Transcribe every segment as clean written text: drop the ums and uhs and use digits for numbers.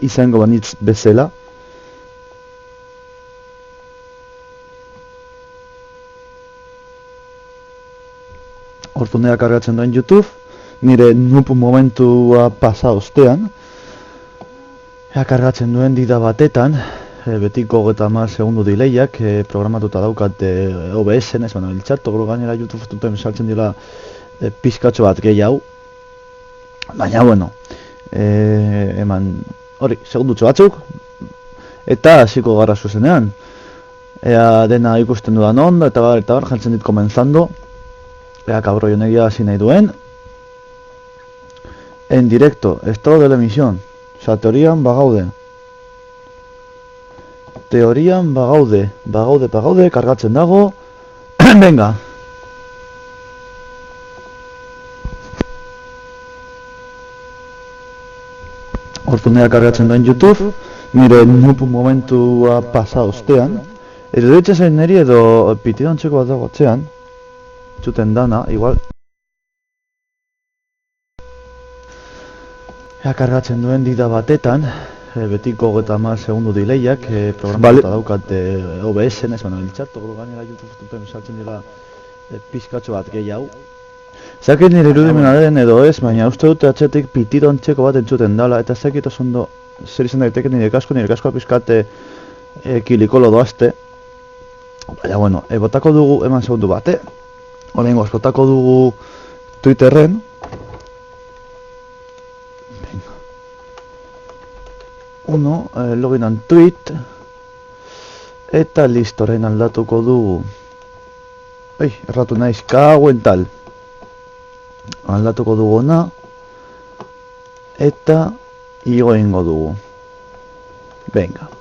izango banitz bezala. Ortunea kargatzen duen YouTube, nire noob momentua pasa ostean. Ea kargatzen duen dida batetan, betiko 30 segundu delayak, programatuta daukat OBS-en, ez baina biltzat, gero gainera YouTube duten saltzen dira pizkatxo bat gehiago. Baina, bueno, eman hori, segundutxo batzuk, eta hasiko gara zuzenean. Ea dena ikusten dudan ondo, eta bar, jantzen dit komenzando. Ea kabro jonegia hasi nahi duen. En directo, estado de la emisión. Osa, teorian bagaude. Teorian bagaude, kargatzen dago. Venga. Ortunea kargatzen duen YouTube, nire noob momentua pasa ostean. Edo ditzezen niri edo pitidontxeko bat dago atzean. Txuten dana, igual. Ea kargatzen duen dida batetan, betiko 30 segundu delayak, programatuta daukat OBS-en, ez baina biltzat, gero gainera YouTube duten saltzen dira pizkatxo bat gehiago. Zakit nire irudimena den edo ez, baina uste dute atxetik pitidontxeko bat entzuten dala, eta zakit oso zer izan daiteke nire kaskoa pizkate kilikolo doazte. Baina, bueno, botako dugu, eman segundu bate. Horrengoz, botako dugu Twitterren. Uno, loginan tweet. Eta listo, orain aldatuko dugu. Erratu naiz, kaguen tal. Aldatuko dugu ona. Eta igo egingo dugu. Venga.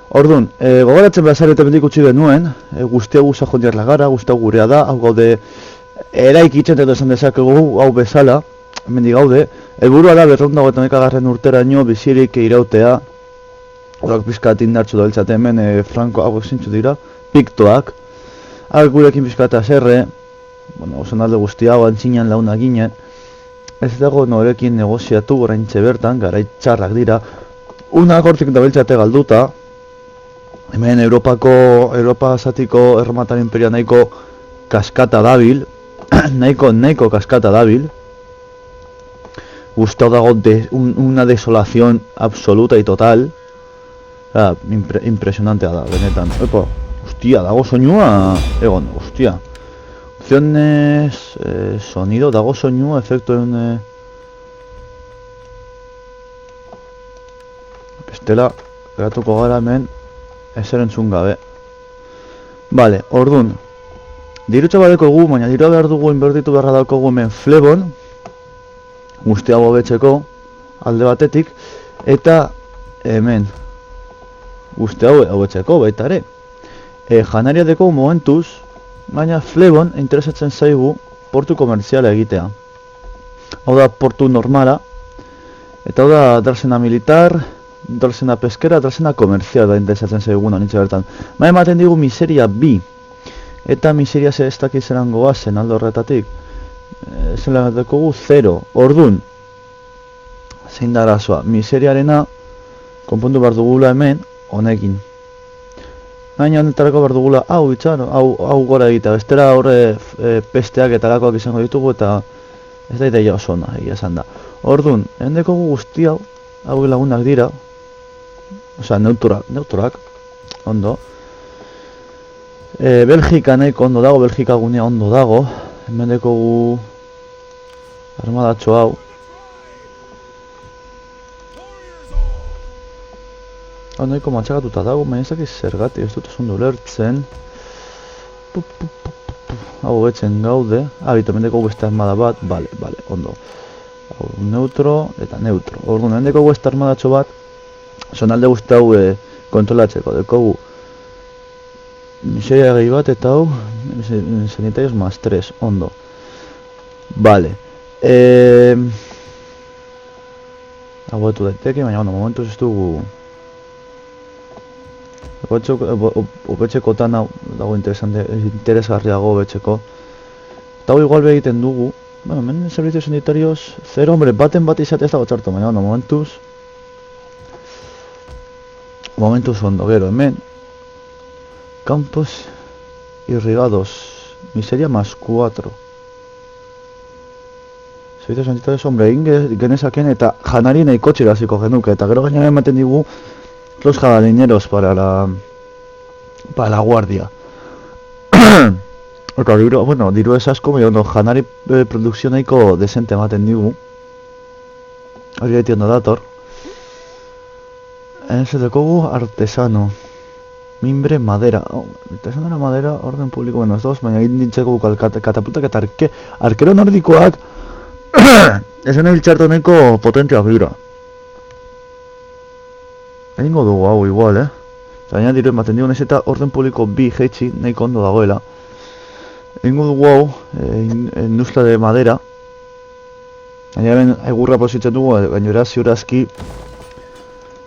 Orduan, gogoratzen behazarete bendik utzi denuen, guztia gu sajondiarla gara, guztia gurea da, hau gaude eraikitzen edo esan dezakegu hau bezala, hemendik gaude, helburua da 221. urteraino bizirik irautea, horak pizkat indartzu dabiltzate hemen, franko hau zintzu dira, piktoak, hau gurekin pizkat aserre, bueno, osan alde guztia hau antzinean launa ginen, ez dago norekin negoziatu oraintxe bertan, garaitxarrak dira, unak hortik dabiltzate galduta, hemen Europa zatiko erromatar imperia nahiko kaskata dabil, nahiko kaskata dabil. Gustau dago una desolación absoluta y total. Impresionantea da, benetan. Epa, hostia, dago soinua, egon, hostia. Opciones, sonido, dago soinua, efecto en... Bestela, geratuko gara hemen, ezer entzun gabe. Vale, ordun. Dirutxa badekogu, baina dirua behar dugu inbertitu beharra daukogu hemen Flebon. Guzti hau hobetzeko, alde batetik. Eta hemen guzti hau hobetzeko baita ere. Janaria dekogu momentuz, baina Flebon interesatzen zaigu portu komertziala egitea. Hau da portu normala. Eta hau da darsena militar, darsena peskera, darsena komerzial da interesatzen zaiguna nintxe bertan. Baina ematen digu miseria bi. Eta miseria ez dakiz erango bazen aldo horretatik. Zela dekogu 0. Ordun. Zein da arazoa. Miseriarena konpondu behar dugula hemen honekin. Baina honetarako behar dugula hau itxaro, hau gora egitea. Bestera horre pesteak eta lakoak izango ditugu eta ez da ideia oso ona egia esan da. Ordun, hendekogu guzti hau lagunak dira. Osea, neutrak, ondo. Belgika nahiko ondo dago, Belgika gunea ondo dago. Hemen dekogu armadatxo hau. Hau nahiko matxakatuta dago, baina ez dakiz zergatik, ez dut oso ulertzen. Hau betzen gaude. Bito, hemen dekogu beste armada bat, bale, ondo. Hau, neutro eta neutro. Orduan, hemen dekogu beste armadatxo bat. Zonalde guzti hau kontrolatzeko, dekogu miseria gehi bat eta hau sanitarios más 3, ondo. Vale. Hau betu daiteke, baina momentuz ez dugu Obetxekotan hau dago interesgarriago obetxeko. Eta hau igual egiten dugu. Bueno, hemen servicios sanitarios 0, hombre, baten bat izatea ez dago txarto, baina momentuz Momentuz ondo, gero, hemen. Campos irrigados. Miseria más 4. Servicios sanitarios, hombre, egin genezaken eta janari nahiko txiraziko genuke. Eta gero gainera ematen digu los jabalineros para la guardia. Eta diru, bueno, diru ez asko, baina ondo, janari produkzio nahiko desente ematen digu. Hori gaiti ondo dator. Ese dekogu artesano. Mimbre, madera. Oh, artesano era madera, orden público, bueno, ez dauz, baina egin dintzeko katapultak eta arkero nordikoak esan egin txartu nahiko potentia bira. Egingo dugu hau igual, Baina diru ematen digu nez eta orden publiko bi jeitsi nahiko ondo dagoela. Egingo dugu hau, industria de madera. Baina hemen egurra positzen dugu, gainera ziurazki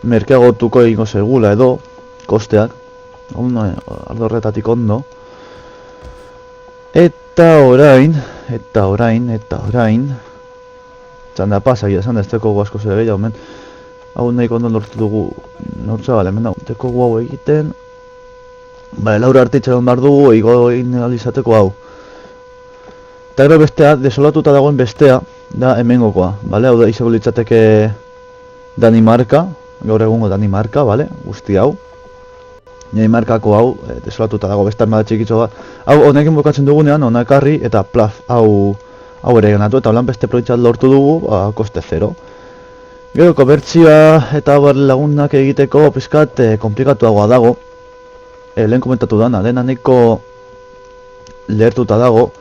merkeagotuko egingo zegula edo, kosteak. Ardo horretatik ondo. Eta orain. Txanda pasa, esan da ez teko asko zer gehiago, men. Hau nahiko ondo lortu dugu, nortza bale, men, teko hau egiten. Bale, laura artitzaren behar dugu, egin alizateko hau. Eta gero bestea, desolatuta dagoen bestea, da hemengokoa, bale? Hau da, izango litzateke Danimarka, gaur egungo Danimarka, bale? Guzti hau. Danimarkako hau, desolatuta dago beste armada txikitxo bat. Hau, honekin bokatzen dugunean, hona ekarri, eta plaf, hau ere ganatu, eta holan beste proietxat lortu dugu, koste zero. Gero, komertzioa eta lagunak egiteko, pizkat, komplikatuagoa dago. Lehen komentatu dana, dena nahiko lehertuta dago.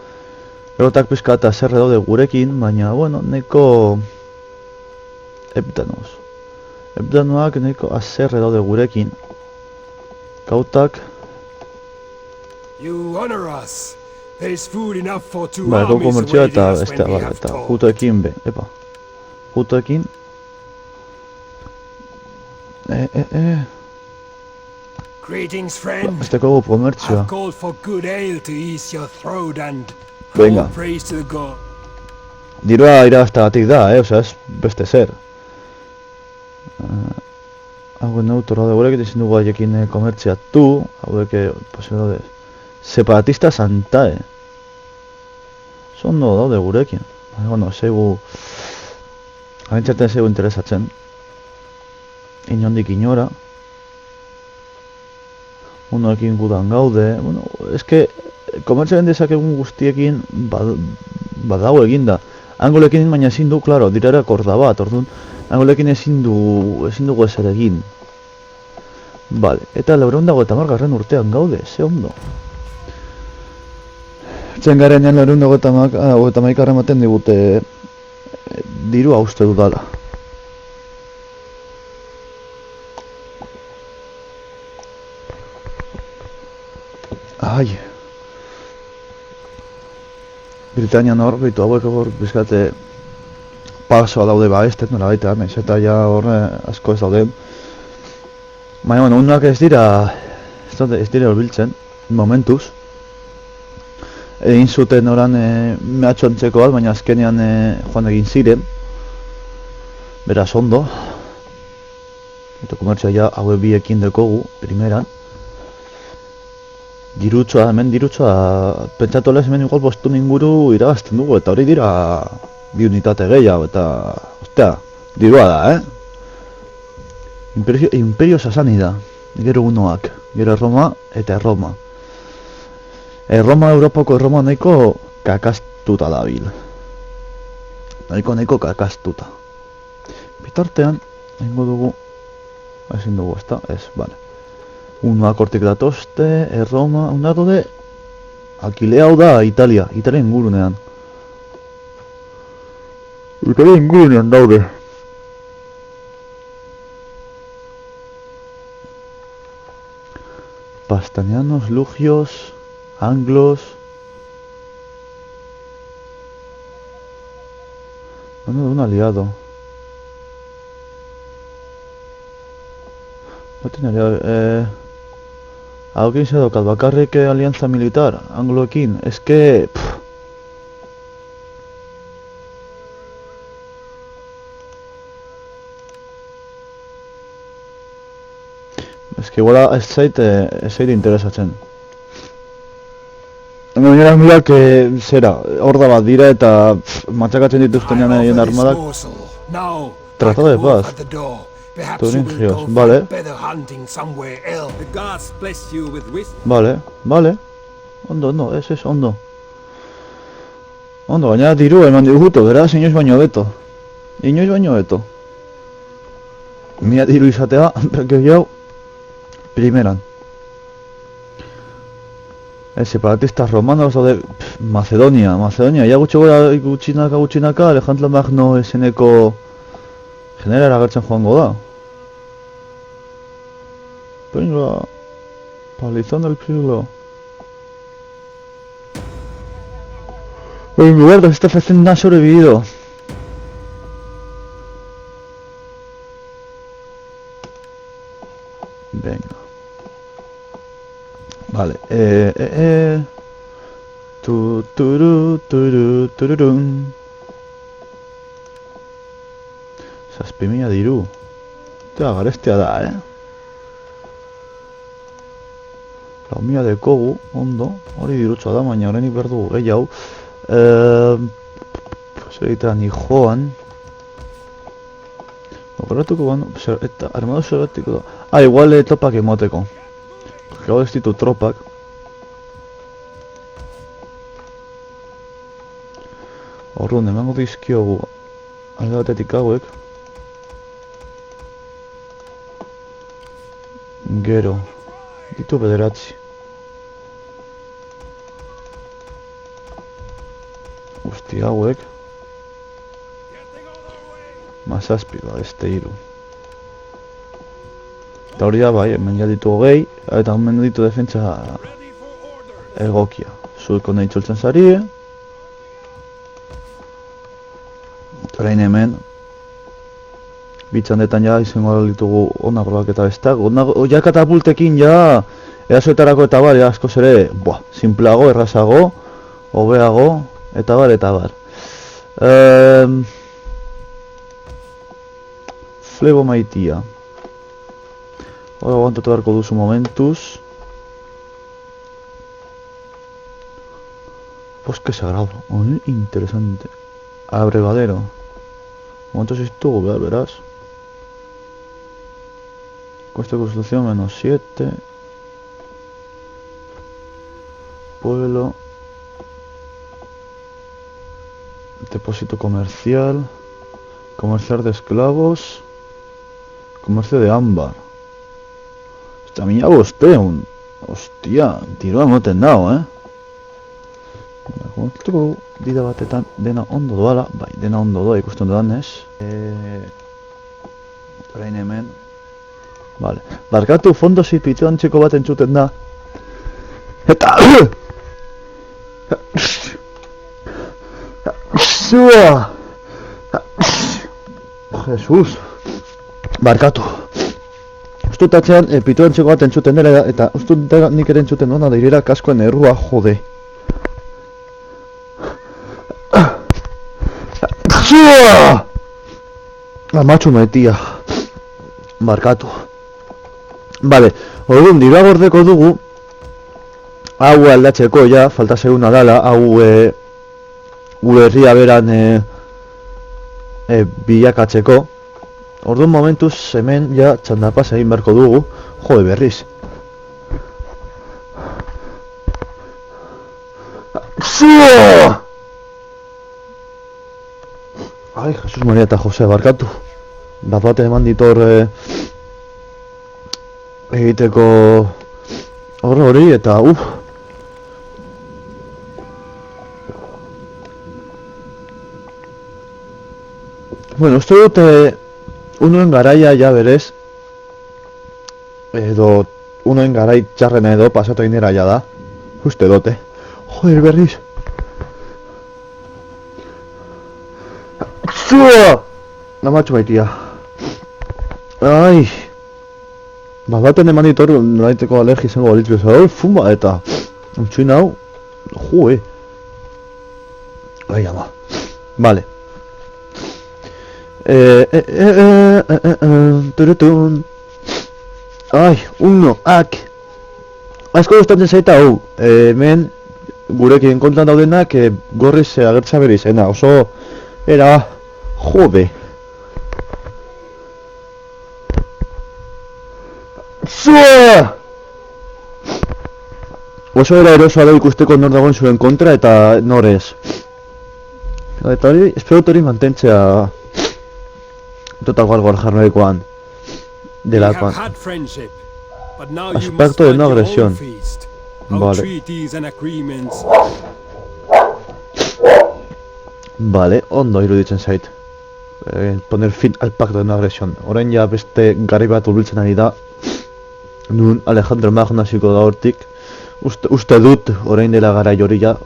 Gerotak pizkat azerre daude gurekin, baina, bueno, nahiko Epdanoak nahiko azerre daude gurekin. Kautak. Bale, gau komertzioa eta bestea, bale, eta jutoekin be, epa. Jutoekin. Greetings, friend. Esteko gu komertzioa. I've called for good ale to ease your throat and Venga. all praise to the god. Dirua irabaztagatik da, osea, ez beste zer. Hauek neutro daude gurekin, ezin dugu haiekin komertziatu. Hauek, paseo daude, separatista santae. Zondo daude gurekin. Bueno, zegu, agentzaten zegu interesatzen. Inondik inora. Unoekin gudan gaude. Bueno, eske, komertzaren dezakegun guztiekin badago eginda. Angolekin baina ezin du, klaro, dirara korda bat, orduan, angolekin ezin dugu ezer egin. Bale, eta 950 urtean gaude, ze ondo. Zen garenean 950 ematen digute dirua uste dudala. Ai. Britanian hor, behitu hauek hor bizkate pasoa daude baestet, nola baita, nahiz eta ja horre asko ez dauden. Baina, bueno, unak ez dira horbiltzen, momentuz. Egin zuten oran mehatxontzeko bat, baina azkenean joan egin ziren. Beraz ondo. Eta komertzia ja haue biekin dekogu, primeran. Hemen dirutsoa, pentsatu lez hemen igual 5 inguru irabazten dugu, eta hori dira 2 unitate gehiago, eta, ostea, dirua da, Imperio Sasanida, gero unoak, gero Roma eta Erroma. Europako Erroma nahiko kakastuta dabil. Nahiko kakastuta. Bitartean, egingo dugu, ezin dugu, ez, bale. Unoak hortik datozte, Erroma, unak dode, Akilea hau da Italia ingurunean. Italia ingurunean daude. Pastanianos, Lugios, Anglos. No, un aliado. No tiene aliado, hauekin se daukat bakarrik alianza militar, angloekin, eske... eske iguala ez zait interesatzen. Gainera milak zera, horda bat dira eta matxakatzen dituztenean egin armadak. Now, Tratado de paz. at the door. Perhaps Todo you will ingenioso, go vale. find better hunting somewhere else. The gods bless you with wisdom. Vale. Ondo, ez, ondo. Ondo, gainera diru eman digutu, beraz, inoiz baino beto. Mila diru izatea, gehiago, primeran. Separatistas romanos de Macedonia, ya gutxinaka, Alejandro Magno eseneko generala agertzen joango da. Venga, palizón del siglo. En lugar de este fecén ha sobrevivido. Venga. Vale, tururun. Zazpimila diru. Eta garestea da, Lau mila dekogu, ondo. Hori dirutsoa da, baina horrenik behar dugu gehiago. Zer egitea ni joan. Operatuko ban, eta armado zerbatiko da. Igual tropak emoteko. Porque hau ez ditu tropak. Orduan, emango dizkiogu alde batetik hauek. Gero, ditu bederatzi. Guzti hauek. Mazazpi, beste hiru. Eta hori da bai, hemen ja ditu hogei, eta hemen ditu defentsa egokia. Zueko nahi txoltzen zarie. Orain hemen bitxandetan ja izango ditugu onarroak eta bestak. Ja katapultekin ja erasoetarako eta bar, askoz ere, simpleago, errazago, hobeago, eta bar. Flebo maitia. Hora aguantatu beharko duzu momentuz. Bosque sagrado. Interesante. Abrevadero. Momentos estuvo, verás. Coste de construcción -7. Pueblo. Depósito comercial. Comerciar de esclavos. Comercio de ámbar. Esta mila bosteun. Hostia, tiro emoten dao, Komentatuko dida batetan dena ondo doala. Bai, dena ondo doa ikusten dudan, ez? Orain hemen. Vale. Barkatu fondo zipitioan txeko bat entzuten da. Eta... Jesus. Barkatu. Ustut atzean pitoen txeko bat entzuten dela eta ustut nik ere entzuten duena da irera kaskoen errua jode. Amatxu metia. Barkatu. Vale, orduan dirua gordeko dugu. Hau aldatzeko ja, falta seguna dala, hau gure herria beran bilakatzeko. Orduan momentuz hemen ja txandapaz egin beharko dugu. Jode berriz. Ai, Jesus Maria eta Jose, barkatu. Bat baten eman ditor egiteko hori eta Bueno, uste dut unoen garaia ja berez edo unoen garai txarrena edo pasatu egin dira ja da. Uste dute. Joder, berriz. Namatxu baitia. Ai. Baten eman ditor nolaiteko alergi izango balitz bezala. Fuma eta untxuin hau. Joe. Ai ama. Vale. Turutun. Ai, asko gustatzen zaita hau, hemen gurekin kontan daudenak gorriz agertza bere izena, oso era jode. Zua! Oso era erosoa da ikusteko nor dagoen zuen kontra eta nor ez. Eta hori, espero hori mantentzea totako algo jarnoekoan We have delakoan. had friendship, but now you Aspecto must de find no your own agresión. feast. Our Vale. treaties and agreements. Vale, ondo iruditzen zait. Poner fin al pacto de no agresión. Orain ja beste garai bat hurbiltzen ari da. Nun Alejandro Magno hasiko da hortik. Uste dut orain dela garai hori ja.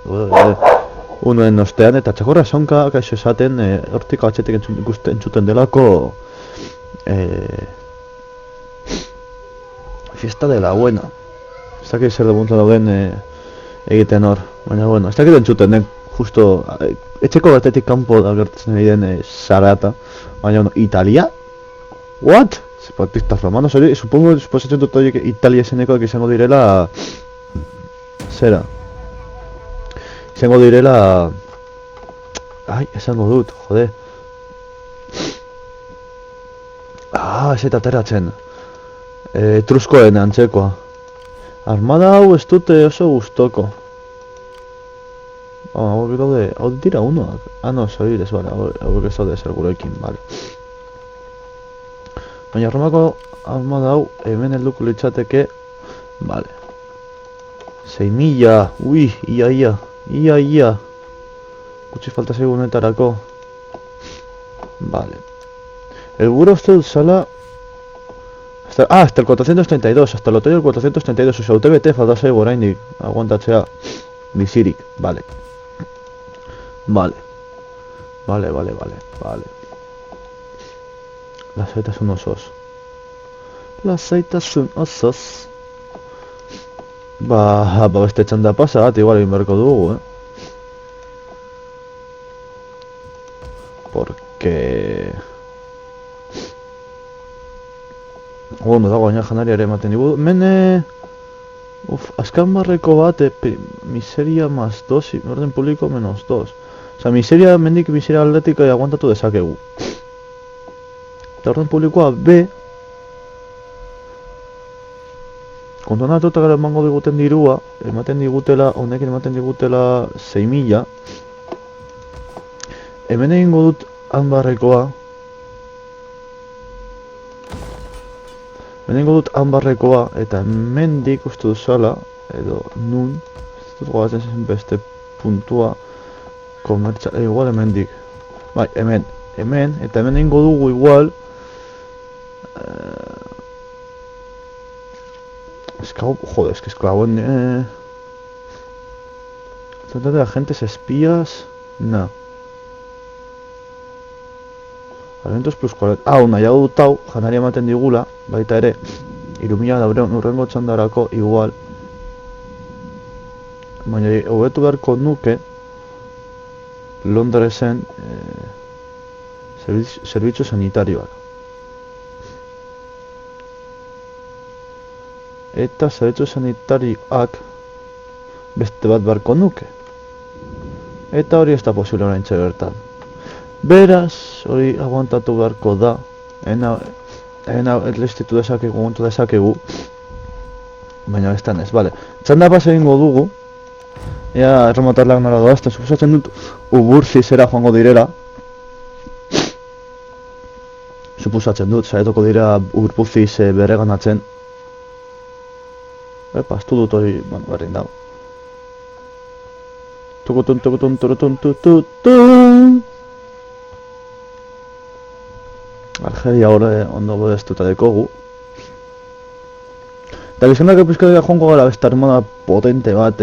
Unuen ostean eta txakorra sonka kaixo esaten hortik atxetik entzuten delako fiesta de la buena. Ez dakit zer duguntzen dauden egiten hor. Baina bueno, ez dakit entzuten den justo etxeko batetik kanpo da gertatzen ari den zarata. Baina bueno, Italia? What? Zapatistas romanos, hori, suposatzen dut horiek Italia izenekoak izango direla zera. Izango direla... Ai, esango dut, jode. Ez eta ateratzen. Etruskoen antzekoa. Armada hau ez dute oso gustoko. Hau daude, hau dira unoak. No, zoides, bale, hau ez daude zer gurekin, bale. Baina Romako armada hau hemen helduko litzateke, bale. 6.000, ui, ia. Gutxi falta segunetarako. Vale. El guro uste dut zala... hasta el 432, hasta el hotel del 432, osea, UTBT falta zaigu oraindik, aguantatzea bizirik, vale. Vale. Lasaitasun osoz. Ba beste txanda pasa bat, igual egin beharko dugu, Porque... Ondo dago baina janaria ere ematen digu. Mene... azkan barreko bat, miseria más 2 y orden público menos 2. Osa, mendik miseria aldetik aguantatu dezakegu. Eta orden publikoa B... Kontuan hartuta gara emango diguten dirua, honekin ematen digutela 6.000. Hemen egingo dut hanbarrekoa. Eta hemendik uste duzala, edo nun, ez dut gogatzen zen beste puntua komertza, igual hemendik. Bai, hemen, eta hemen egingo dugu igual, esklauen, trata de agentes espías, no. Alimentos plus 40, nahiago dut hau, janaria ematen digula, baita ere, 3.000 daureun urrengo txandarako igual. Baina hobetu beharko nuke Londresen zerbitzu sanitarioak. Eta zerbitzu sanitarioak beste bat beharko nuke. Eta hori ez da posible oraintxe bertan. Beraz, hori aguantatu beharko da. Ena erlistitu dezakegu. Baina bestan ez, bale. Txanda pas egingo dugu. Ea erremotarlak nola doazten, suposatzen dut uburzi zera joango direla. Suposatzen dut, saetoko dira urpuziz berreganatzen. Pastu dut hori, bueno, berrin dago. Tukutun. Algeria hori ondo bodestuta dekogu. Eta gizonak epizkalia joango gara beste armada potente bat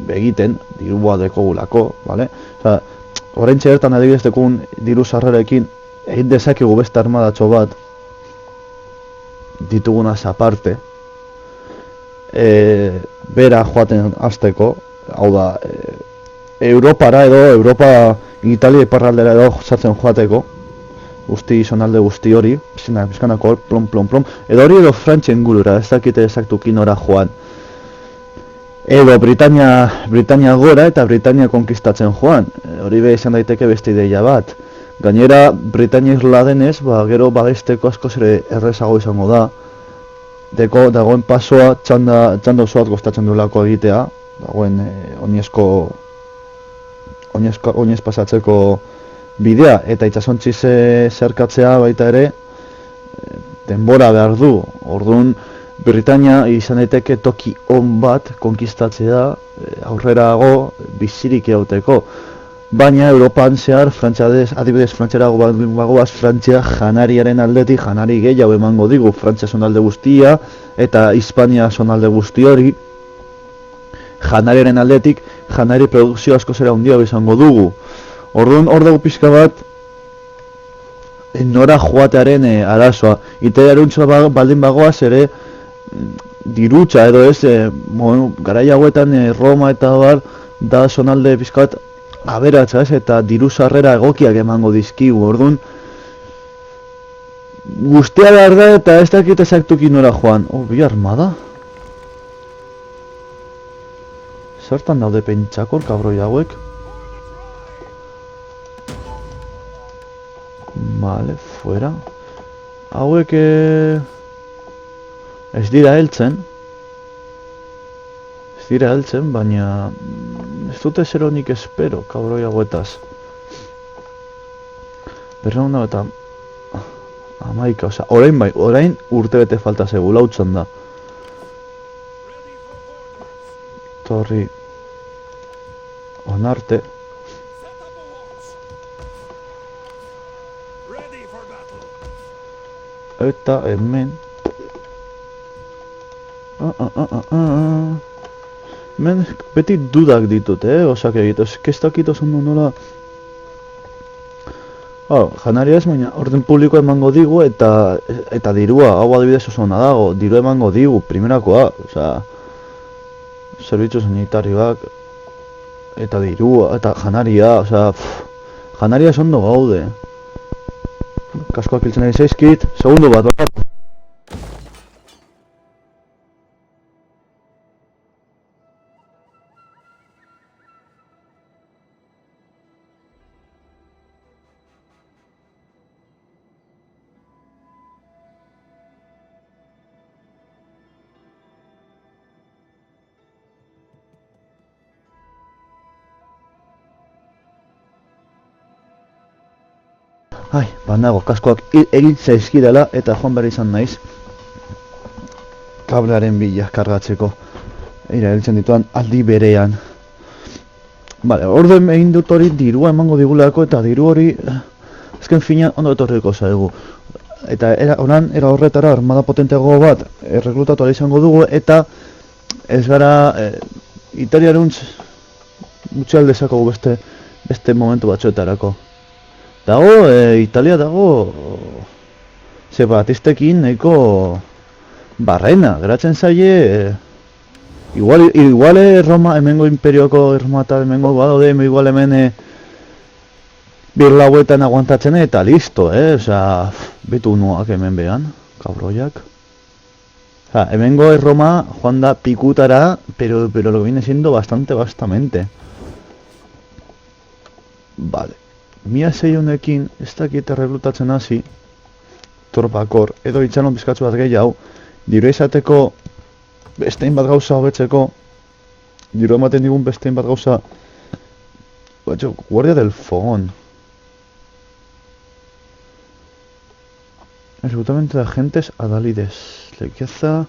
begiten, dirua dekogulako, bale? Osa, orain txertan adibidez dekun diru sarrerekin egin dezakegu beste armadatxo bat ditugunaz aparte. Bera joaten hasteko, hau da, Europara edo, Europa, Italia iparraldera edo sartzen joateko. guzti zonalde guzti hori, pizkanako hor, plom, edo hori edo Frantzia ingurura, ez dakite ezaktuki nora joan. Edo Britania gora eta Britania konkistatzen joan, hori be izan daiteke beste ideia bat. Gainera, Britania isla denez, gero babesteko askoz ere errezago izango da. Dagoen pasoa txanda osoat gostatzen duelako egitea, dagoen oinez pasatzeko bidea, eta itsasontzi zerkatzea baita ere denbora behar du. Orduan, Britania izan daiteke toki on bat konkistatzea aurrerago bizirik euteko. Baina Europan zehar, adibidez Frantziara bagoaz, Frantzia janariaren aldetik janari gehiago emango digu, Frantzia zonalde guztia eta Hispania zonalde guzti hori. Janariaren aldetik, janari produkzio asko zera handiago izango dugu. Orduan, hor dugu pixka bat, nora joatearen arazoa. Italiaruntza baldin bagoaz ere, dirutza edo ez, garai hauetan Roma eta bar, da zonalde pixka bat aberatza ez, eta diru sarrera egokiak emango dizkigu. Orduan, guztia behar da eta ez dakit ezaktuki nora joan. Bi armada? Zertan daude pentsakor kabroi hauek? Vale, fuera. Hauek ez dira heltzen, baina ez dute zer honik espero, kabroi hauetaz. Berreunda eta amaika, oza, orain urte bete falta zegu, lautzen da. Torri onarte. Eta hemen hemen beti dudak ditut, osak egiten, kestakito zondo nola. Janaria ez, baina orden publiko emango digu eta dirua, hau adibidez oso ona dago, dirua emango digu, primerakoa, oza, zerbitzu sanitarioak, eta dirua, eta janaria, oza, janaria ez ondo gaude. Kaskoak hiltzen ari zaizkit, segundo bat. Banago, kaskoak egin zaizkidala eta joan behar izan naiz kablearen bila kargatzeko. Hiltzen dituan aldi berean. Vale, orden egin dut hori dirua emango digulako eta diru hori azken finean ondo etorriko zaigu. Eta era horretara armada potenteago bat erreklutatu ala izango dugu eta ez gara italiaruntz utxaldezako beste momentu batzuetarako. Dago, Italia dago separatistekin nahiko barrena, geratzen zaie igual Roma, hemengo imperioko Roma eta hemengo badaude, igual hemen birlauetan aguantatzen eta listo, osea, betu nuak hemen behan, kabroiak. Hemengo Roma joan da pikutara, pero lo que viene siendo bastante. Vale. 1600 honekin ez dakit erreklutatzen hasi torpakor, edo itxaron bizkatzu bat gehiago, diru izateko bestein bat gauza hobetzeko, diru ematen digun bestein bat gauza, Guardia del Fogón. Reclutamiento de agentes adalides. Riqueza,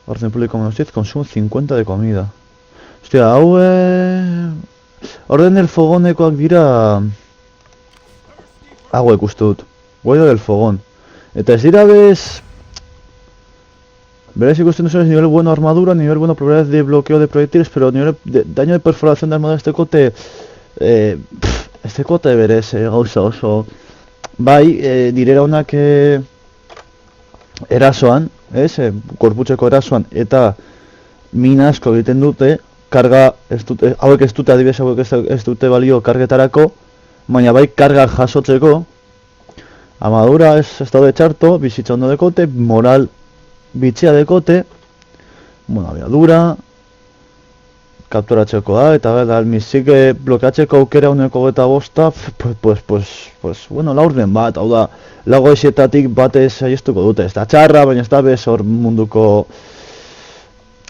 orden público menos 10, consumo 50 de comida. Hostia, hau orden del Fogonekoak dira hauek uste dut, Guardia del Fogón. Eta ez dira berez ikusten duzunez nivel bueno armadura, nivel bueno probabilidad de bloqueo de proyectiles, pero nivel de daño de perforación de armadura este kote berez gauza oso. Bai, direra honak erasoan, korputzeko erasoan eta mina asko egiten dute, karga hauek ez dute, adibidez hauek ez dute balio kargetarako, baina bai karga jasotzeko, Amadura ez daude txarto, bizitza ondo dekote, moral bitxia dekote, bueno, abiadura, kapturatzekoa, eta bera, almizik blokeatzeko aukera uneko eta bosta, pues, bueno, laurden bat, hau da, lago esietatik batez saiestuko dute, ez da txarra, baina ez da bez hor munduko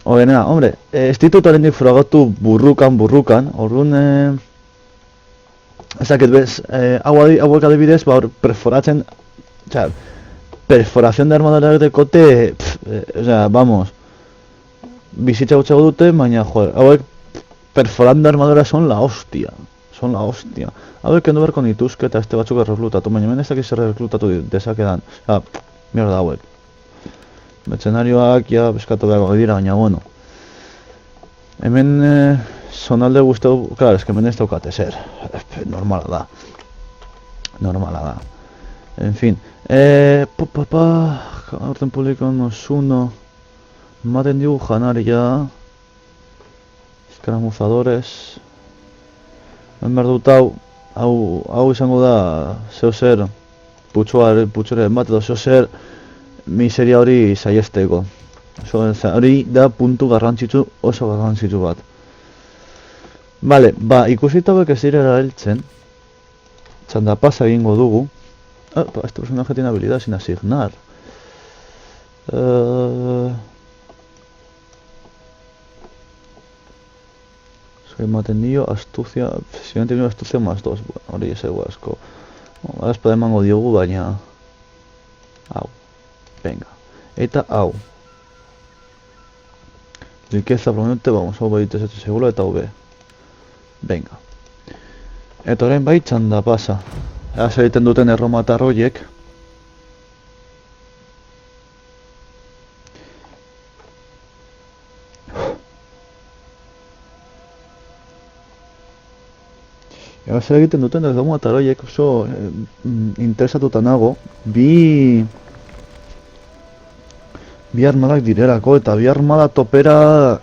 hobenena, hombre, ez ditut horrendik frogatu burrukan, orduan, ezakit bez, hauek adibidez, ba, hor perforatzen, osea, perforación de armadura dekote, osea, vamos, bizitza gutxego dute, baina, joder, hauek perforando armadura son la hostia. Hauek kendu beharko nituzke eta este batzuk erreklutatu, baina hemen ez dakiz erreklutatu dezakedan. Osea, mierda hauek. Mercenarioak ja beskatu beharko dira, baina bueno. Hemen zonalde guztau, claro, es que hemen ez daukate zer. Normala da. En fin. Orden publikoan osuno. Ematen digu janaria. Escaramuzadores. Ben behar dut hau izango da zeo zer putxoren bat edo zeo zer miseria hori saiesteko. Hori da puntu garrantzitsu, oso garrantzitsu bat. Vale, ba, ikusita hauek ez direla heltzen, txandapasa egingo dugu. Este personaje tiene habilidad sin asignar. Soy matenillo, astucia, si no he tenido astucia más 2, bueno, hori ez egu asko. Ahora espada emango diogu, baina... Hau, venga. Eta hau. Riqueza, probablemente, vamos, hau bai ez seguro eta hau be. Venga. Eta orain bai txanda pasa. Eaz egiten duten erromatar horiek. Eaz egiten duten erromatar horiek oso interesatuta nago. Bi armadak direlako eta bi armada topera...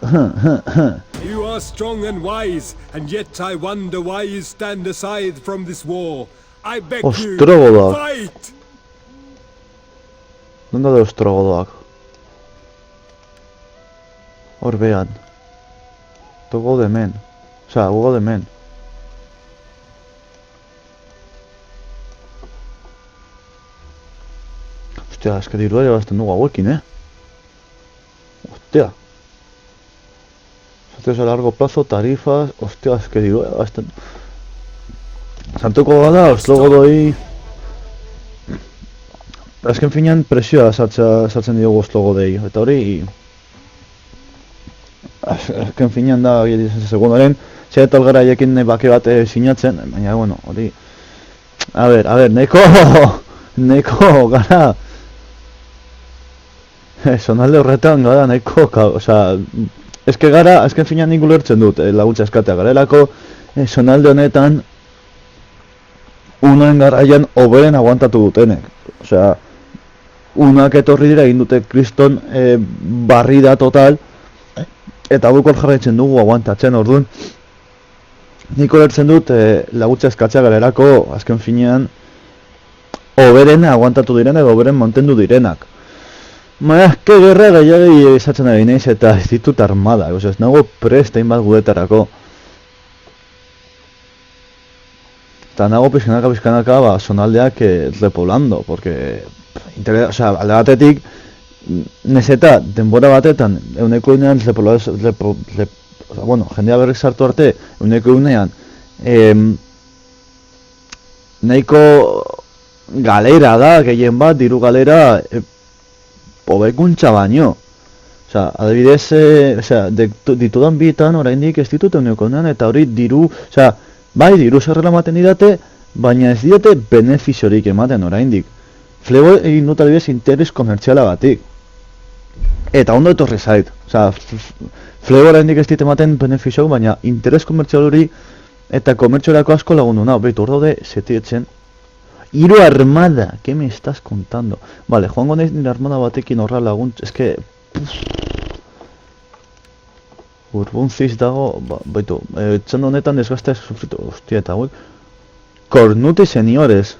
You are strong and wise, and yet I wonder why you stand aside from this war. I beg you, Ostrogodoak. fight! ¿Dónde de ostrogodoak? Hor behan. Togo de men. Osea, hugo de men. Hostia, es que dirua llevazten dugu hauekin, Hostia. Socios a largo plazo, tarifas... Hostia, es que dirua llevazten... Santuko bada, ostrogodoi... Azken finean presioa sartzen diogu ostrogodei, eta hori... Azken finean da, segundoren, zeretal gara haiekin bake bat sinatzen, baina, bueno, hori... A ver, neko gara... Zonalde horretan gara nahiko, osea... Eske gara, azken finean nik ulertzen dut, laguntza eskatea garelako, zonalde honetan... Unoen garaian hoberen aguantatu dutenek. Osea, unak etorri dira egin dute kriston barrida total, eta guk hor jarraitzen dugu aguantatzen, orduan. Nik ulertzen dut laguntza eskatzea garelako, azken finean, hoberen aguantatu direnak, hoberen mantendu direnak. Baina, eske gerra gehiagi izatzen ari naiz eta ez ditut armada, osea, ez nago prest hainbat gudetarako. Eta nago pizkanaka, ba, zonaldeak repoblando, porque... O sea, alde batetik, neseta, denbora batetan, euneko unean bueno, jendea berrik sartu arte, euneko unean, nahiko galera da, gehien bat, diru galera, hobekuntza baino. Osea, adibidez, ditudan bitan, oraindik ez ditut euneko unean, eta hori diru, osea, bai, diru zerrela ematen didate, baina ez diote benefiziorik ematen oraindik. Flebo egin dut adibidez interes komertziala batik. Eta ondo etorri zait. Osea, Flebo oraindik ez dit ematen benefizioak, baina interes komertzial hori eta komertziorako asko lagundu nau. Beitu, hor daude setietzen. Hiru armada, ¿qué me estás contando? Vale, joango naiz nire armada batekin horra laguntz, eske... Urbuntziz dago, baitu, txando honetan desgaztea sufritu, hostia, eta hauek... Cornuti seniores.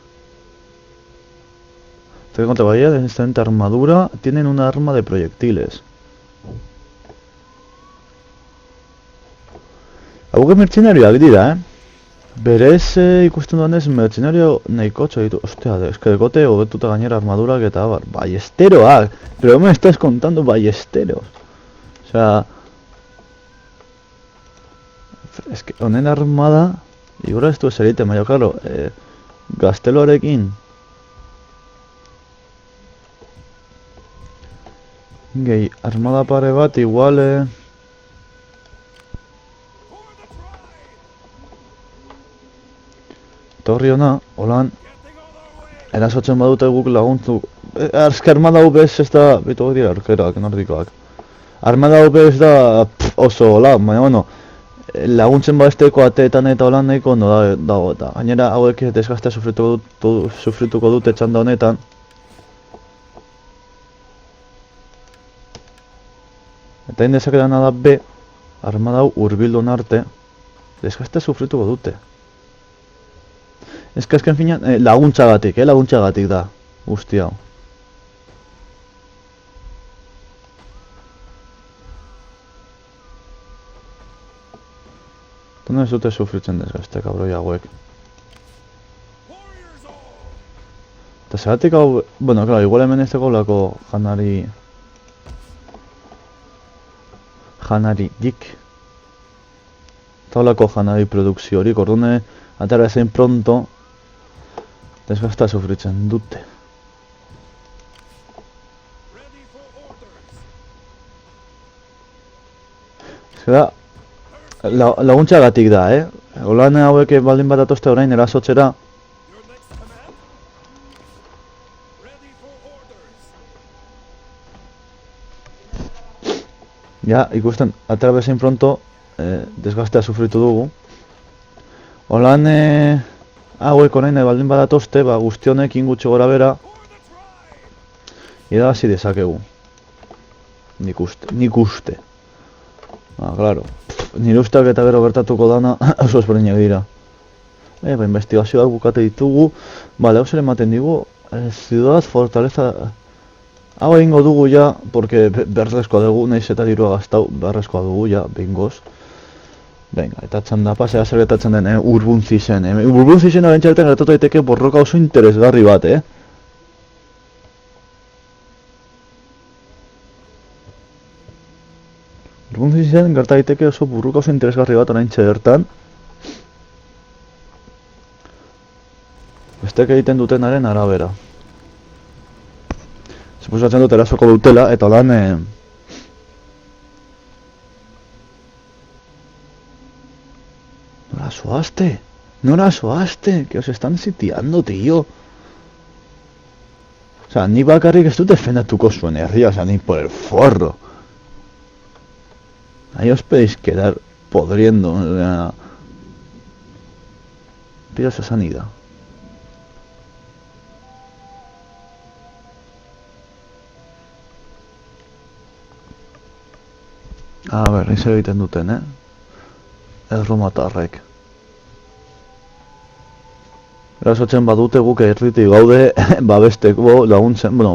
Tengo contra bahía de excelente armadura. Tienen una arma de proyectiles. Hauke mertzenarioak dira, Berez ikusten duanez mertzenario nahikotxo ditu. Ostia, eske dekote hobetuta gainera armadurak eta abar. Ballesteroak! Pero me estás contando ballesteros. O sea... Es que honen armada... Igora ez du eserite, baina, claro, gazteloarekin... Gehi, armada pare bat, igual, Torri hona, holan... Erasotzen badute guk laguntzu... Eske armada UP ez da... Bitu dira arkerak, nordikoak. Armada UP ez da... Oso hola, baina, bueno... Laguntzen badesteko ateetan eta holan nahiko ondo dago eta... Gainera hauek desgaztea sufrituko dute txanda honetan. Eta indezakedana da B... Armada hau urbildun arte... Desgaztea sufrituko dute. Ez que azken finean, laguntzagatik da, guzti hau. Tona ez dute sufritzen desgazte, kabroi hauek. Eta zeratik hau, bueno, claro, igual hemen ez dago lako janari dik. Eta holako janari produkzio horik, ordune, atara ezein pronto, desgazta sufritzen dute. Zera, laguntzagatik da, Holan hauek baldin bat atozte orain erasotzera. Ja, ikusten, atara bezain pronto, desgaztea sufritu dugu. Holan, hauek orain baldin badatozte, guztionekin gutxi gora bera irabazi dezakegu. Nik uste. Claro. Nire usteak eta gero gertatuko dana oso ezberdinak dira. Investigazioak bukate ditugu. Bale, hau zer ematen digu. Ciudad, fortaleza... Hau egingo dugu ja, porque beharrezkoa dugu, nahiz eta dirua gaztau, beharrezkoa dugu ja, behingoz. Venga, eta txanda pasea zer gertatzen den, Urbuntzizen. Urbuntzizen haren txareten gertatu daiteke borroka oso interesgarri bat, Urbuntzizen gerta daiteke oso borroka oso interesgarri bat orain txertan. Bestek egiten dutenaren arabera. Suposatzen dut erasoko dutela, eta lan... Nora zoazte? Nora zoazte? Que os están sitiando, tío. O sea, ni bakarrik ez dut defendatuko zuen herria, o sea, ni por el forro. Ahí os podéis quedar podriendo, o sea... Pido esa sanidad. A ber, zer egiten duten, Erromatarrek. Erasotzen badute guk erritik gaude babesteko laguntzen, bueno,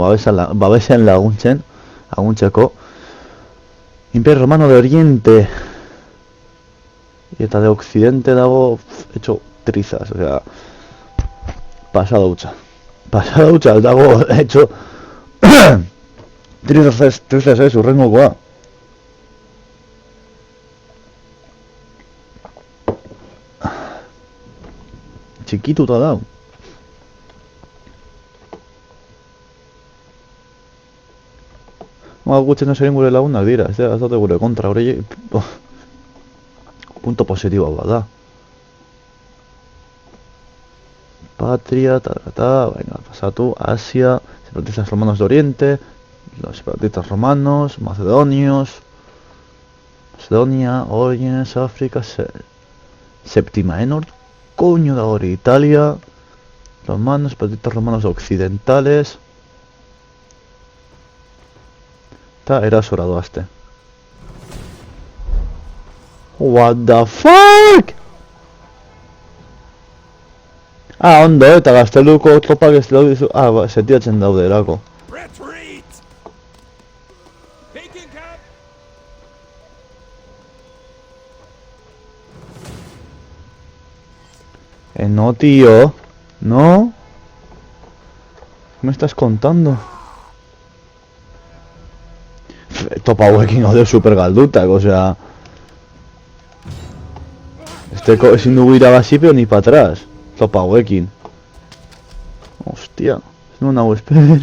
babesen laguntzeko. Imperio Romano de Oriente eta de Occidente dago hecho trizas, o sea, pasada hutsa dago hecho trizas urrengokoa. Txikituta dau. Gutzen esoren gure lagunak dira, ez dute gure kontra, hori... Punto positibo bat da. Patria, venga, pasatu, Asia, separatistas romanos de Oriente, los separatistas romanos, Macedonia, Orígenes, África, Séptima Enor, coño da hori, Italia, romanos, separatistas romanos occidentales, eta erasora doazte. What the fuck? Ah, ondo, eta gazteluko tropak ez daude. Ah, ba, setiatzen daude erako. Retreat! Taking camp! No, tío. No. ¿Qué me estás contando? Topa hauekin gaude super galdutak, osea... ezin dugu irabazi, pero ni para atrás. Topa hauekin. Hostia, ez nuen hau espero.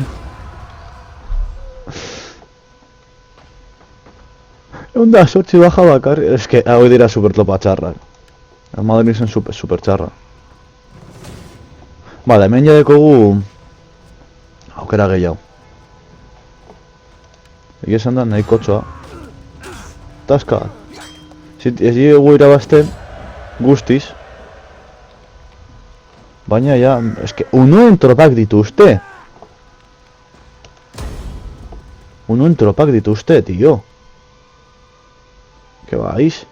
Egun da, sortzi baja bakar... Ez que hau dira super topa txarrak. Armadori zen super txarra. Bale, hemen jadekogu... aukera gehiago. Egia esan da nahi kotxoa. Taska. Ez dugu irabazten guztiz. Baina ja, eske, unuen tropak dituzte. Unuen tropak dituzte, tío. ¿Qué vais?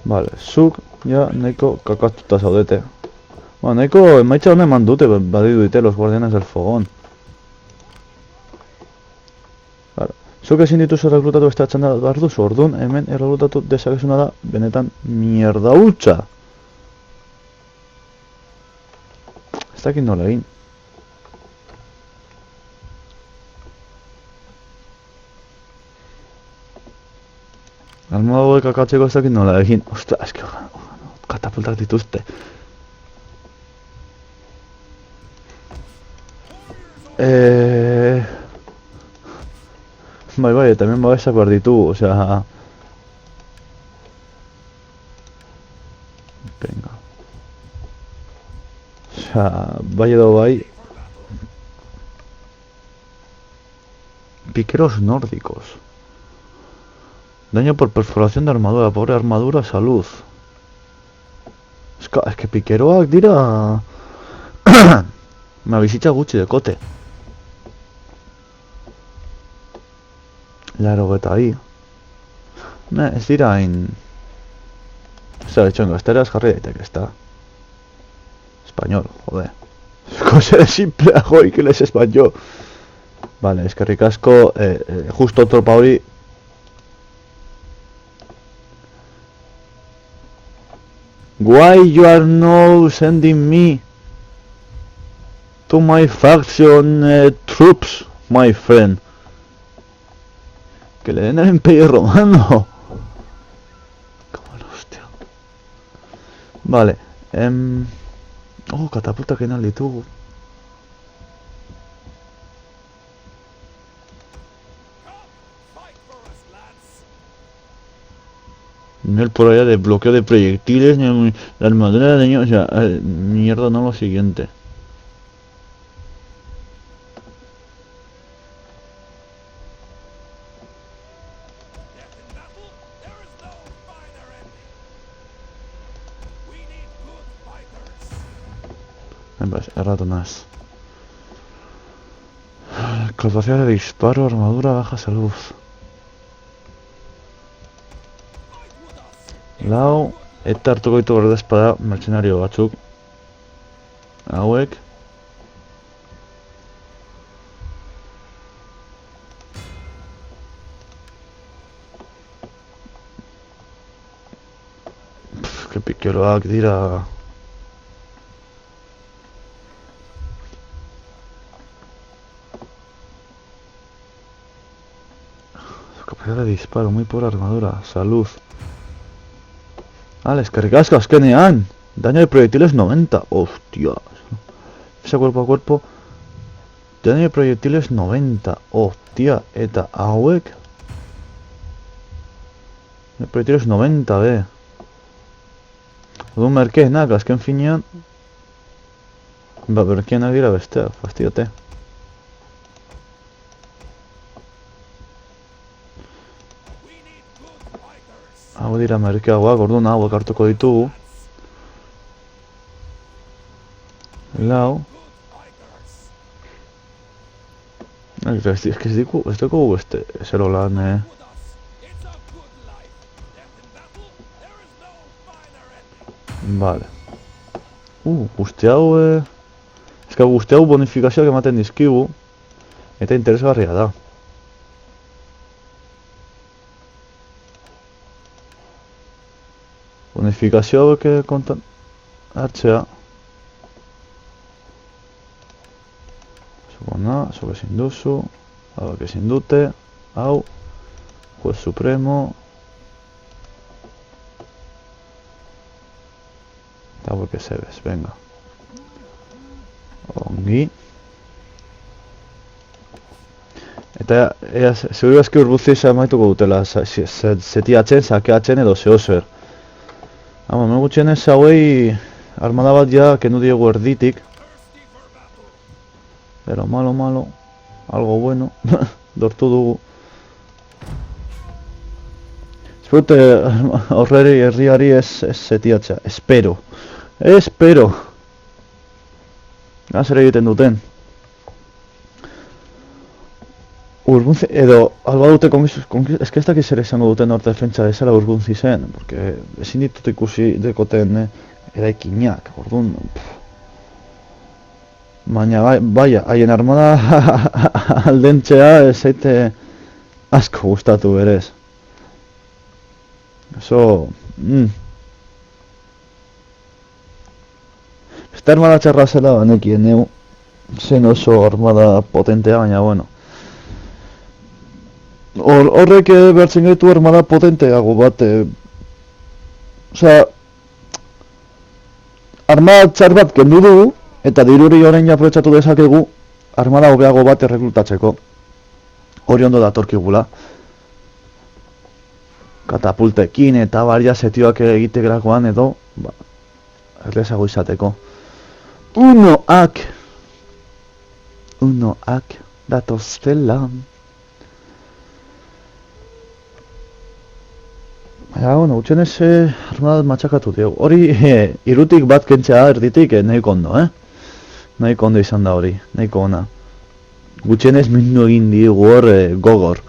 Vale, zuk, ja, nahiko kakatuta zaudete. Ba, nahiko emaitza hona eman dute, badidu dite, los guardianes del fogón. Claro. Zuk ezin dituzu erreklutatu beste atxanda behar duzu, orduan, hemen erreklutatu dezakezuna da, benetan mierda hutsa. Ez dakit nola egin. Almohada hauek akatzeko ez dakit nola egin. Ostia, eski katapultak dituzte. Bai, eta hemen babesak behar ditugu, osea... Venga. Osea, bai edo bai... Piqueros nórdicos. Daño por perforación de armadura, pobre armadura, salud. Es que pikeroak dira... Me bizitza gutxi dekote. Laro eta ahí. Ne, ez dira hain... Zer, etxoen gazteraz jarri daiteke, ez da. Español, jode. Cosa simple, joi, que les español. Vale, eskerrik asko, justo tropa hori... Why you are now sending me to my faction troops, my friend? Que le den el imperio romano. Como la hostia. Vale. Oh, catapulta que no le tuvo. Nivel por allá de bloqueo de proyectiles, la armadura de daño, o sea, mierda, no lo siguiente. Ratonas. Capacidad de disparo, armadura, baja salud. Lau, eta hartuko ditu gorda espada mercenario batzuk. Hauek. Que pikeroak dira. Capacidad de disparo, muy pobre armadura, salud. Vale, eskerrik asko azkenean. Daño de proyectiles 90. Hostias. Ese cuerpo a cuerpo. Daño de proyectiles 90. Hostia. Eta hauek. De proyectiles 90, be. Odun merkeenak, azken finean. Ba, merkeenak dira bestea. Fastidiote. Hau dira merkeagoak, orduan hauek hartuko ditugu. Lau. Ez dugu beste zero lan, Vale. Guzti hau, eska guzti hau bonifikazioak ematen dizkigu, eta interesgarria da. Bonifikazio hauek kontan hartzea. Zugona, zuk ezin duzu, hauek ezin dute, hau, Juez Supremo, eta hauek ez ebez, venga. Ongi. Eta, seguru ezki urbuzia amaituko dutela, zetiatzen, sakeatzen edo zehozer. Hama, no gutxienez hauei armada bat ja kendu diegu erditik. Pero malo, algo bueno, dortu dugu. Espero horreri herriari ez zetiatzea, espero. Zer egiten duten. Urgunzi, edo, alba dute ez que ez dakiz ere izango duten hor defentsa ezala urgunzi zen, porque ezin ditut ikusi dekoten eraikinak, orduan, baina, baina, haien armada aldentzea ez zaite asko gustatu berez. Eso, Beste armada txarra zela banekien neu, zen oso armada potentea, baina, bueno. Horrek behartzen gaitu armada potenteago bat, osea, armada txar bat kendu dugu, eta diruri orain aprobetxatu dezakegu armada hobeago bat erreklutatzeko. Hori ondo datorkigula. Katapultekin eta baria setioak egitegrakoan edo, errezago izateko. Unoak datoztela. Ja, bueno, gutxenez armada matxakatu diegu. Hori, irutik bat kentzea erditik nahiko ondo, Nahiko ondo izan da hori, nahiko ona. Gutxenez mindu egin diegu hor gogor.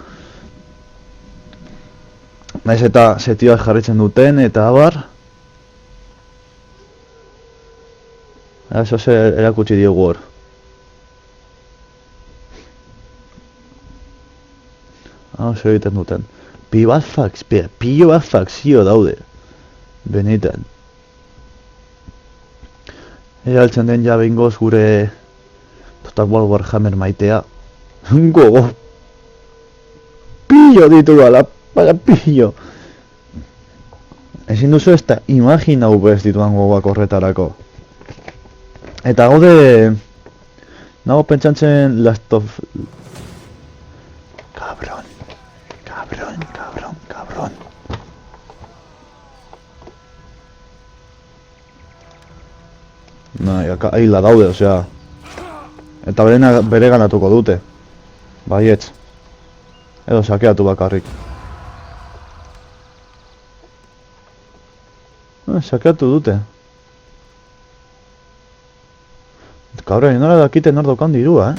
Naiz eta setioak jarritzen duten eta abar. Eso erakutsi diegu hor. Hau, zer egiten duten. Pilo bat fakzio daude. Benetan. Egaltzen den ja behingoz gure Total War Warhammer maitea. Gogo. Pillo ditu gala, baina pillo. Ezin duzu ez da imaginau bez dituan gogoak horretarako. Eta gaude... Nago pentsantzen Last of... Cabron. Ahila daude, osea. Eta bere ganatuko dute. Baietz. Edo sakeatu bakarrik. Sakeatu dute. Kabrein, nola dakite nor daukan dirua,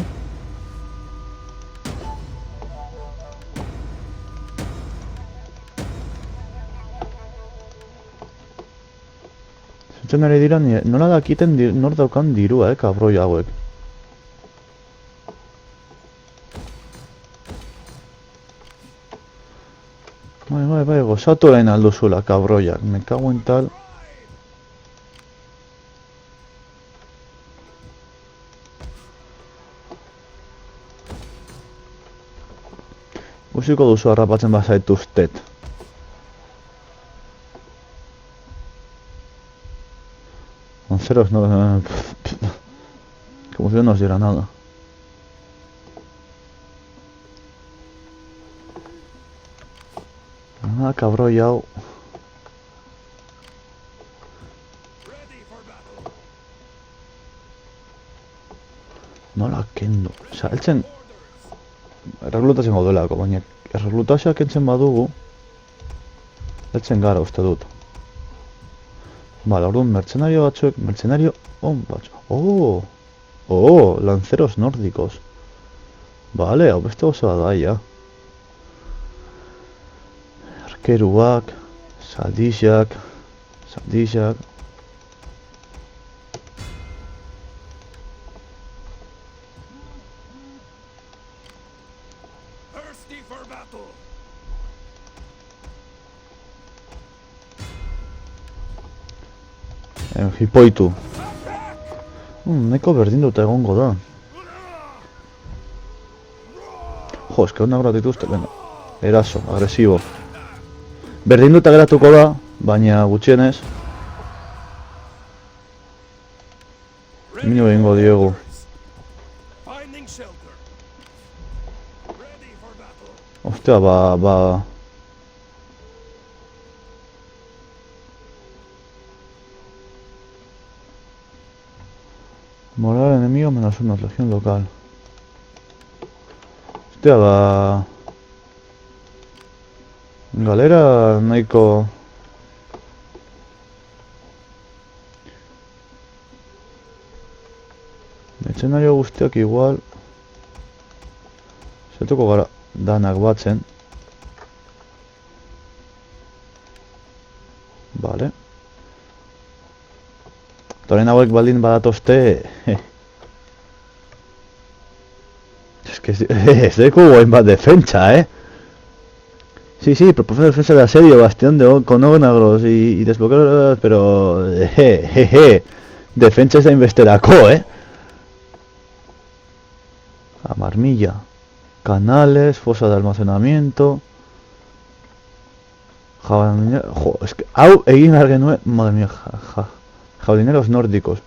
Zentzen ari dira, nola dakiten nor daukan dirua, kabroi hauek. Bai, gozatu orain alduzula, kabroiak, me cago en tal. Guziko duzu harrapatzen bazaituztet. Onceros no... Como si no nos diera nada. Cabroi hau. Nola kendu. Osea, heltzen... Erreglutatzen gaudelako, baina erreglutazioak kentzen badugu heltzen gara uste dut. Bale, orduan mertzenario batzuek, mertzenario on batzuk. Lanceros nórdicos. Bale, hau beste gozoa da, ja. Arkeruak, saldixak. Ready for battle. Hipoitu. Nahiko berdinduta egongo da. Jo, eske onak dituzte, venga. Eraso, agresibo. Berdinduta geratuko da, baina gutxienez. Minu egingo diegu. Finding shelter. Ready for battle. Ostia, ba... Moral enemigo menos una legión local. Hostia, ba... Galera nahiko... Etxenario guztiak igual... Zetuko gara danak batzen. Vale. Toren hauek baldin badatozte... Es que es de cubo en más defensa, ¿eh? Sí, propone defensa de asedio, bastión con ógnagros y desbloquear... Pero... Defensa es de investerako, ¿eh? A marmilla. Canales, fosa de almacenamiento... Jabalineros... Jo, es que... Hau egin argenue... Madre mía, jabalineros nórdicos.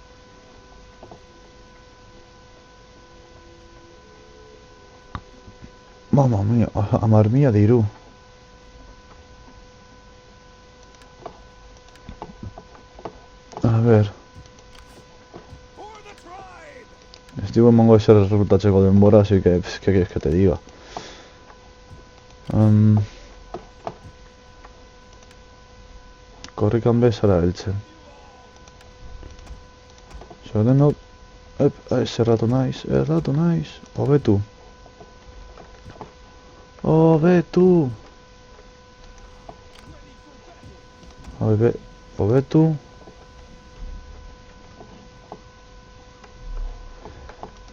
Mamma mía, a marmilla de Irú. A ver... For the tribe. Estuvo emango ezer errekutatzeko denbora, así que... ¿Qué quieres que te diga? Korrikan bezala heltzen. Zerdenok... Erratu naiz, hobetu. Hobetu! Hobetu.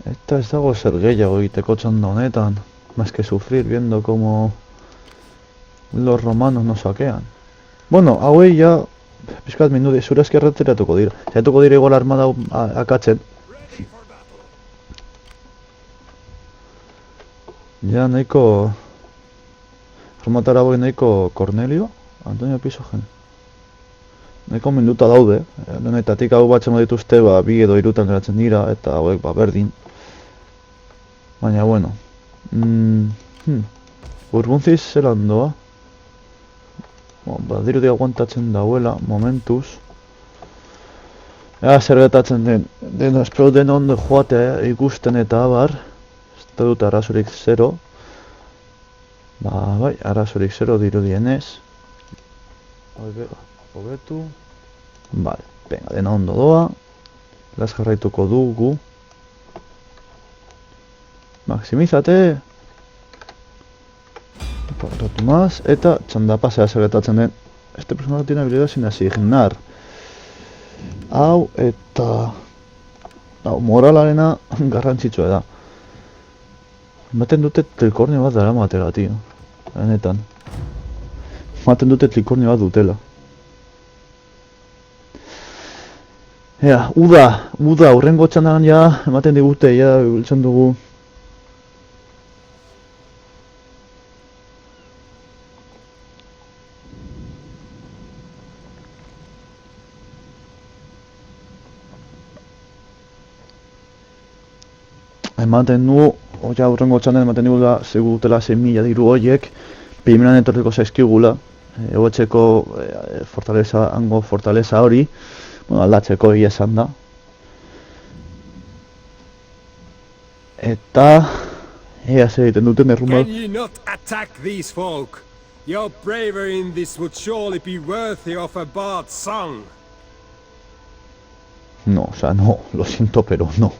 Eta ez dago zer gehiago egiteko txanda honetan. Más que sufrir viendo como... Los romanos nos saquean. Bueno, hauei ja... Piskat minudi, zure eski erretiratuko dira. Zaiatuko dira igual armada akatzen. Ready for battle. Ja nahiko... Formatara hauek nahiko Cornelio? Antonio Pisogen. Nahiko minuta daude. Denetatik hau batzen dituzte, ba, 2 edo 3 geratzen dira, eta hauek, ba, berdin. Baina, bueno. Urbuntziz zelan doa. Badirudi aguantatzen dauela, momentuz. Ea zer gertatzen den espero den ondo joatea ikusten eta abar. Ez dut arazorik 0. Ba, bai, arazorik 0 dirudienez. Hobetu. Vale, venga, dena ondo doa. Las jarraituko dugu. Maximizate. Parratu más, eta txandapasea zer gertatzen den. Este personaje tiene habilidad sin asignar. Hau, eta... Hau, moralarena garrantzitsua da. Ematen dute trikornio bat dara matera, tio. Benetan. Ematen dute trikornio bat dutela. Ea, uda, urrengo txandan ja, ematen digute, ja, biltzen dugu. Ematen du, oia urrengo txandan ematen digula, segutela 6.000 diru horiek, primeran etorriko zaizkigula, egotzeko hango fortaleza hori, bueno, aldatzeko egia esan da. Eta, ea zer egiten duten errumba. Can ye not attack these folk? Your bravery in this would surely be worthy of a bard's song. No, o sea, no, lo siento, pero no.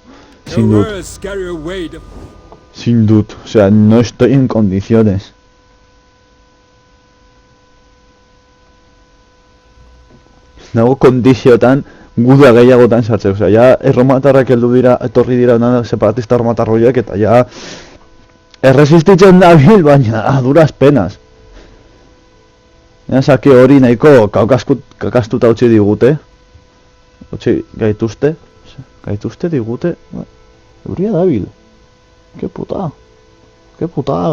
Your Sin dut, words carry a weight of... sin dut, o sea, no estoy en condiciones. Nago kondiziotan guda gehiagotan sartzeko, osea, ja erromatarrak heldu dira, etorri dira separatista erromatarroiek, eta ja erresistitzen dabil, baina a duras penas. Zaki hori nahiko kakastuta utzi digute. Utzi gaituzte digute. Euria dabil. Ke puta,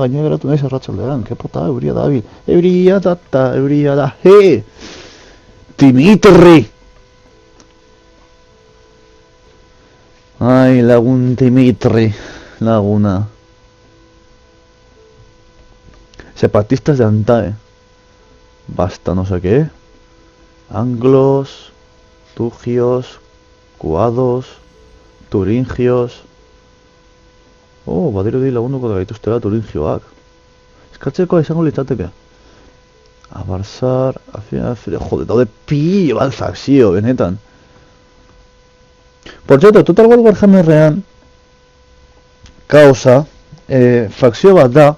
gaine geratu naiz arratsaldean. Ke puta, euria dabil. Euria da, he! Dimitri! Ai, lagun Dimitri, laguna. Separatistas de Antae. Basta no sé qué. Anglos, tugios, kuados, turingios. Oh, badirudi lagunduko da gaituztela turingioak. Eskatzeko izango litzateke. Abarzar, jode, daude pilo bat fakzio, benetan. Por cierto, Total War Warhammerrean kausa, fakzio bat da,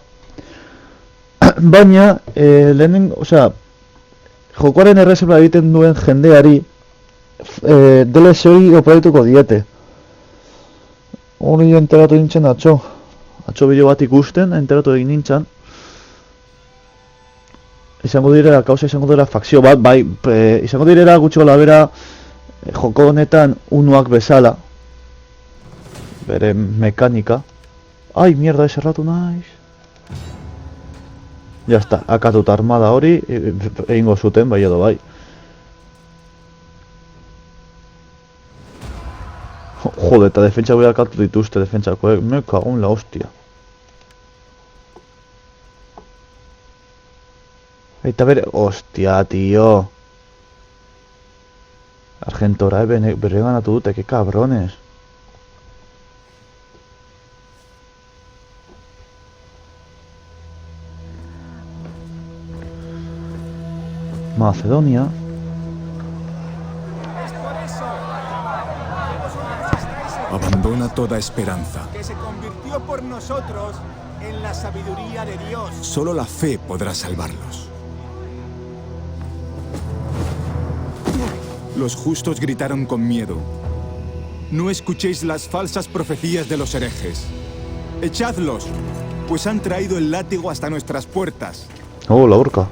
baina, jokoaren erreserba egiten duen jendeari DLC hori operatuko diete. Hori enteratu nintzen atxo bideo bat ikusten, enteratu egin nintzen. Kausa izango dira fakzio bat, bai, izango direra gutxi gola bera joko honetan unuak bezala. Bere mekanika. Ai, mierda, eserratu naiz. Ya está, akatut armada hori, egingo zuten, bai edo bai. Jode, eta defentsa bai akatut dituzte defentsakoek, me cago en la hostia. Eta bere, hostia, tío. Argentora, bere ganatu dute, que cabrones. Macedonia. Abandona toda esperanza. Que se convirtió por nosotros en la sabiduría de Dios. Solo la fe podrá salvarlos. Los justos gritaron con miedo. No escuchéis las falsas profecías de los herejes. Echadlos, pues han traído el látigo hasta nuestras puertas. Oh, la horca.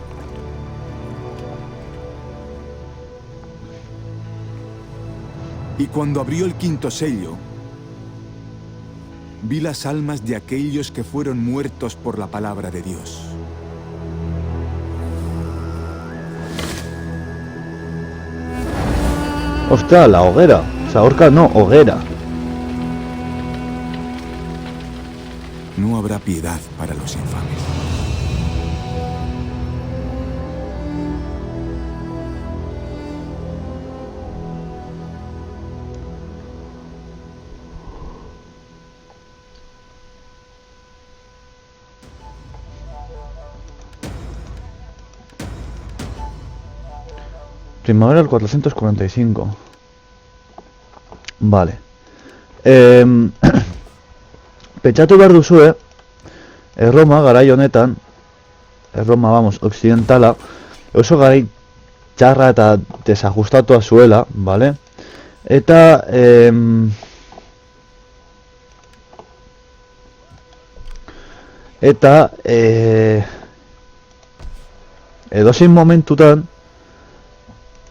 Y cuando abrió el quinto sello, vi las almas de aquellos que fueron muertos por la palabra de Dios. Hostia, la hoguera. O sea, horca no, hoguera. No habrá piedad para los infames. Primavera del 445. Vale. Pentsatu behar duzue, Erroma garai honetan, Erroma, vamos, occidentala, oso garai txarra eta desajustatua zuela, vale? Eta, edozein momentutan,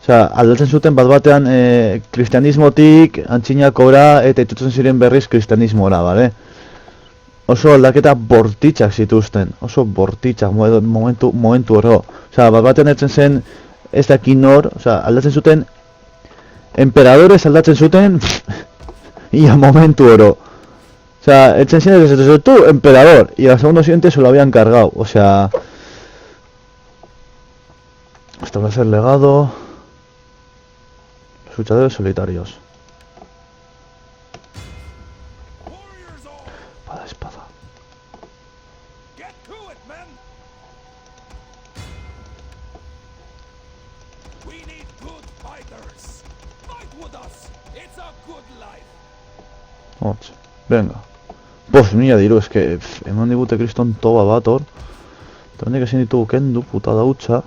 aldatzen zuten bat batean kristianismotik antzinakora eta itutzen ziren berriz kristianismora, bale? Oso aldaketa bortitzak zituzten, oso bortitzak momentu horro. Bat batean etzen zen ez dakin nor, aldatzen zuten, emperadores aldatzen zuten, ia momentu horro. Etzen zen ez ez tu, emperador, y al segundo siguiente se lo habían cargado, establecer legado... Luchadores solitarios. Para espada. Get to it, men! We need good fighters. Fight with us. It's a good life. Hots, venga. Bost mila diru, eske eman digute kriston toba bat hor. Eta hendik ezin ditugu kendu, putada hutsa.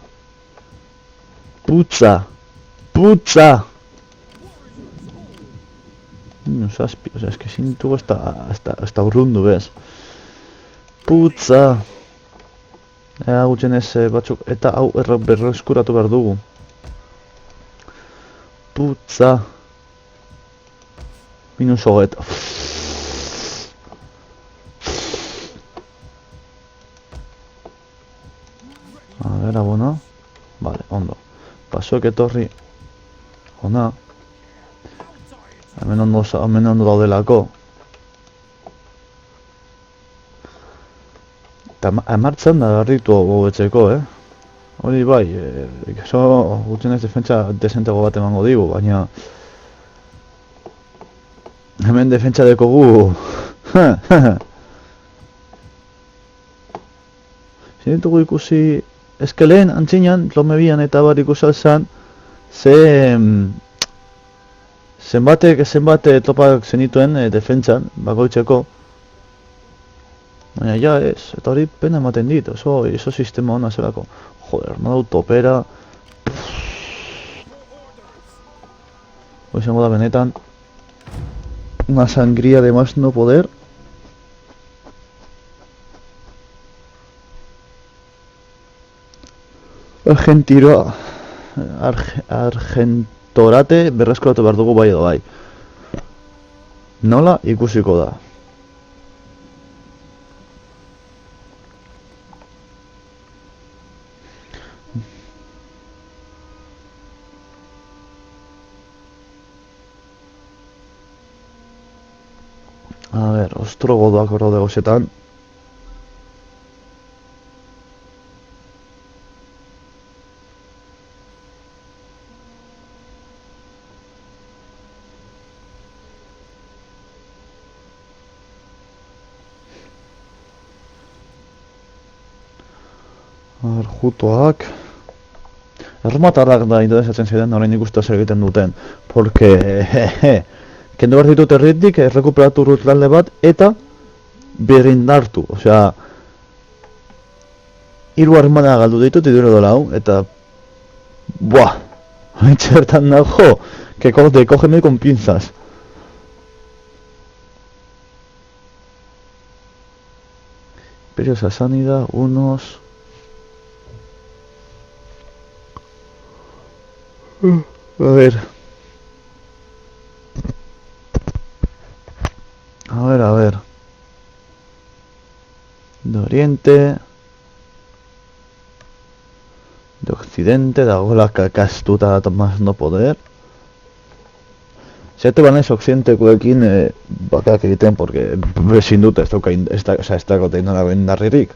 Putza! Zazpi, es que ezin ditugu hasta urrundu, bez. Putza. Ea gutxenez batzuk, eta hau berreskuratu behar dugu. Putza. Minus hoget. A ver, abono. Vale, ondo. Pasoek etorri. Ona. Hemen ondo daudelako. Eta emartzen da garritu hobetzeko, Hori bai, eso gutxenez defentsa desentego bat emango digu, baina hemen defentsa dekogu. Zinitugu ikusi eskeleen antzinan, lomebian eta bar ikusalzan, zenbate topak zenituen defentsan, bakoitzeko. Baina ja ez, eta hori pena ematen dit, oso sistema hona zelako. Joder, no dau topera. Hoi izango da benetan una sangría de más no poder. Argentorate berreskuratu behar dugu bai edo bai. Nola ikusiko da. A ver, ostrogodoak hor daude gozetan. Jutoak. Erromatarrak da interesatzen ziren orain ikustu zer egiten duten. Porque kendu behar ditut erritik, errekuperatu rutlande bat, eta berrindartu. Osea, 3 armada galdu ditut iduro dola hau, eta buah, haintxe bertan nago, que cógeme con pinzas. Imperio Sasánida, unos... A ver. A ver. De Oriente. De Occidente, dagoela kakastuta más no poder. Zete banez occidentekoekin bakak egiten, porque ezin dut ez dagote indarririk.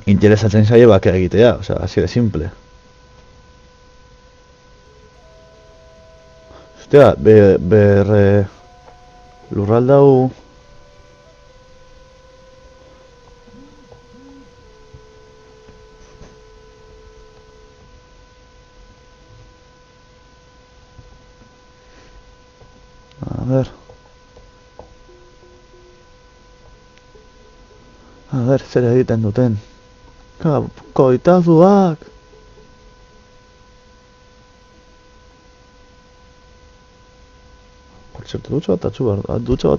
Interesatzen zaie bakak egitea, o sea, así de simple. Hostia, lurraldau... A ver, zer egiten duten. Koitazuak! Portzertu, dutxa bat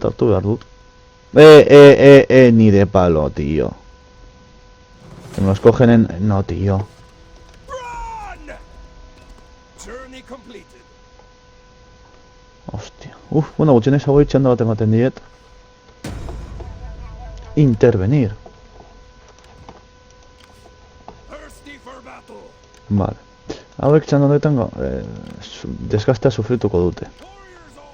hartu behar dut. Ni de palo, tío. Que me los cogen en... No, tío. Run! Journey completed. Hostia. Bueno, gutxenez hau itxanda bat ematen diet. Intervenir. Thirsty for battle. Vale. Hauek txanda honetan desgastea sufrituko dute. Warriors all.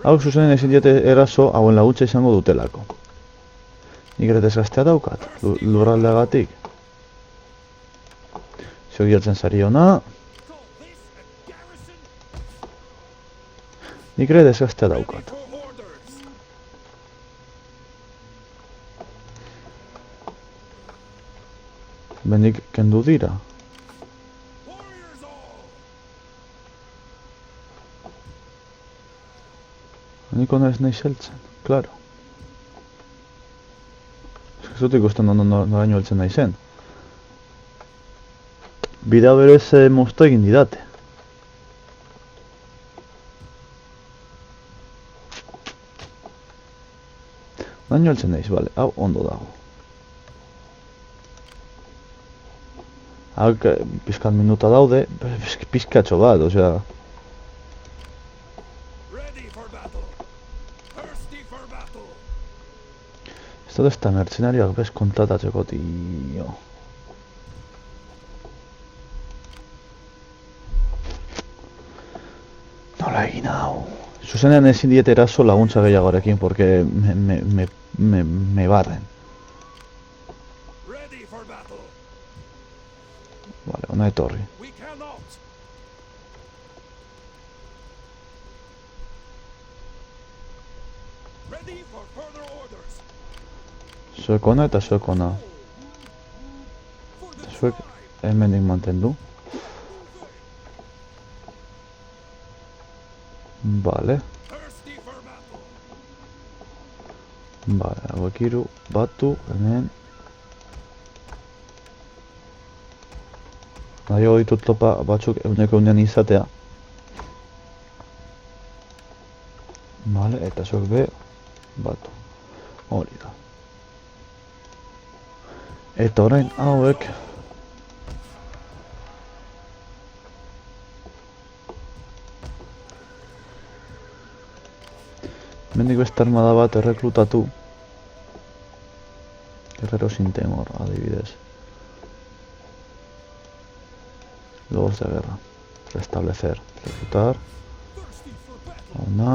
Hauek zuzenen ezin diete eraso hauen laguntza izango dutelako. Nik ere desgastea daukat, lurraldeagatik. Zeu jartzen zari hona. Call this a garrison? Nik ere desgastea daukat. For orders. Benik kendu dira. Warriors all. Nik hona ez nahi zeltzen, klaro. Ez dut ikusten noraino heltzen nahi zen. Bidea berez moztu egin didate. Naino heltzen naiz, bale, hau ondo dago. Hau pizkat minuta daude, pizkatxo bat, osea... Ready for battle. Thirsty for battle. Ez dut ez da mertzenariak bez kontratatzeko, tio. Nola egin hau? Zuzenean ezin diet eraso laguntza gehiagorekin, porque me barren. Ready for battle. Vale, ona etorri. We cannot. Ready for further orders. Zuek ona eta zuek ona. For the Zuek tribe. hemendik mantendu. Vale. Thirsty for battle. Vale, hauek hiru batu, hemen. Nahiago ditut topa batzuk eguneko egunean izatea. Vale, eta zuek be, batu. Hori da. Eta orain hauek... Mendik beste armada bat erreklutatu. Guerrero sin temor, adibidez. Lobos de guerra. Restablecer. Reclutar. Thirsty for battle. Ona.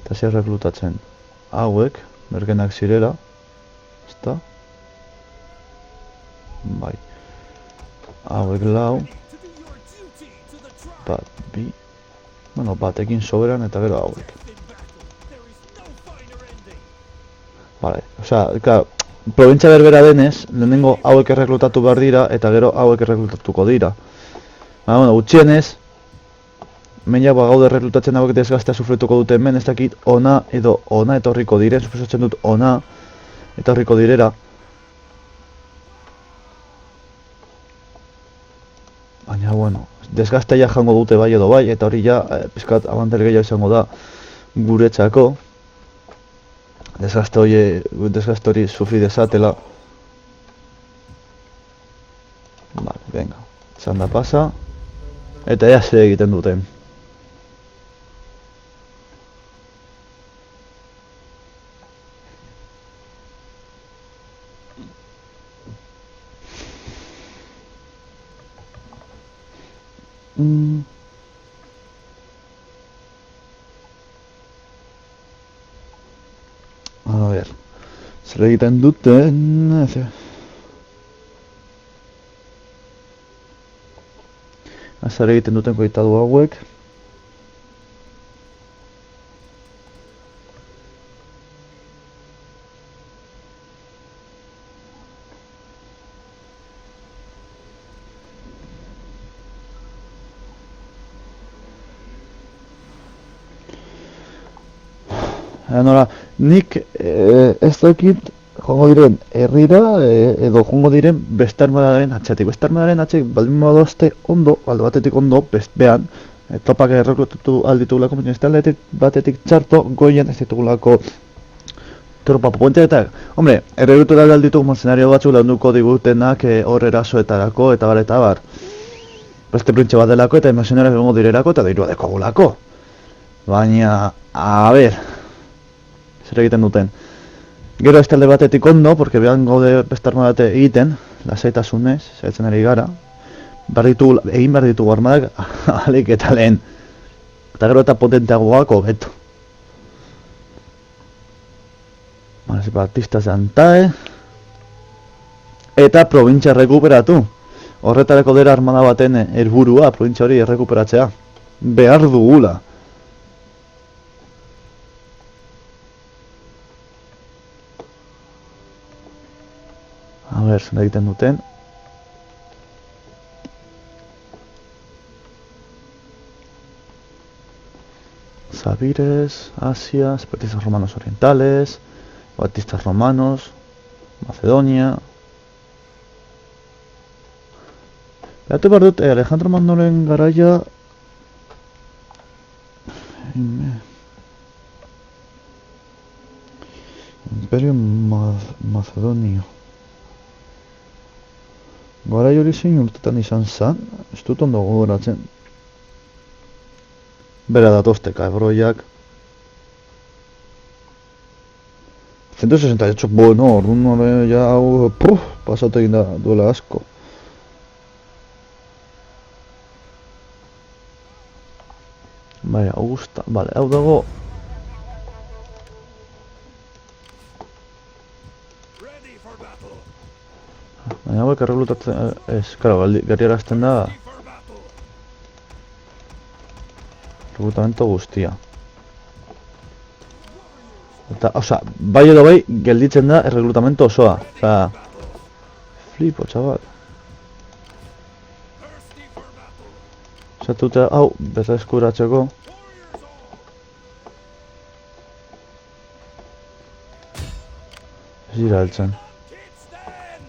Eta zer reklutatzen. Hauek, merkenak zirela. Ezta? Bai. Hauek lau. To do your duty to the tribe. Bat, bi. Bueno, batekin soberan eta gero hauek. In battle, there is no finer ending. Vale, osea, claro, provintzia berbera denez, lehenengo hauek erreklutatu behar dira, eta gero hauek erreklutatuko dira. Baina, bueno, gutxienez, meiak gaude erreklutatzen hauek desgastea sufrituko dute hemen, ez dakit ona edo ona etorriko diren, suposatzen dut ona etorriko direra. Baina, bueno, desgastea jango dute bai edo bai, eta hori ja, pizkat abantel gehiago izango da guretzako. Desgaste hori sufri dezatela. Vale, venga. Txanda pasa. Eta ea ze egiten duten. A ver, zer egiten duten... Zer egiten duten koitadu hauek. Nola, nik ez dakit joango diren herrira edo joango diren beste armadaren atxetik. Beste armadaren atxetik baldin badozte ondo, alde batetik ondo, bestean, topak erreklutatu alditugulako, baina beste aldetik batetik txarto, goien ez ditugulako tropa potentea eta, hombre, erreklutu alditugu mercenario batzuk lagunduko digutenak hor erasoetarako eta bar eta bar. Beste printxe bat delako eta mercenariak egongo direlako eta dirua dekogulako. Baina, a ber, zer egiten duten. Gero ez talde batetik ondo, porque behan gaude beste armadate egiten, lasaitasunez, zaitzen ari gara. Egin behar ditugu armadak, alik eta lehen. Eta gero eta potenteagoako beto. Separatista zantae. Eta provintzia errekuperatu. Horretarako dira armada baten helburua, provintzia hori errekuperatzea. Behar dugula. A ber, zer egiten duten. Sabires, Asia, separatistas romanos orientales, bautistas romanos, Macedonia. Beatu behar dut, Alejandro Magnoren garaia... Imperio Macedonio. Garai hori zein urtetan izan zen, ez dut ondo gogoratzen. Bera datozteka, ebroiak. 168, bueno, orduan hori ja hau, pasatu egin da duela asko. Bai, Augusta, bale, hau dago. Ready for battle. Baina hauek erreglutatzen, ez, karo, gerriarazten da Ready for battle. reglutamento guztia. Eta, osea, bai edo bai, gelditzen da erreglutamento osoa. Osea, flipo, txabal. Thirsty for battle. Zatute hau, berreskuratzeko. Warriors all. Ez dira heltzen. Kids stand.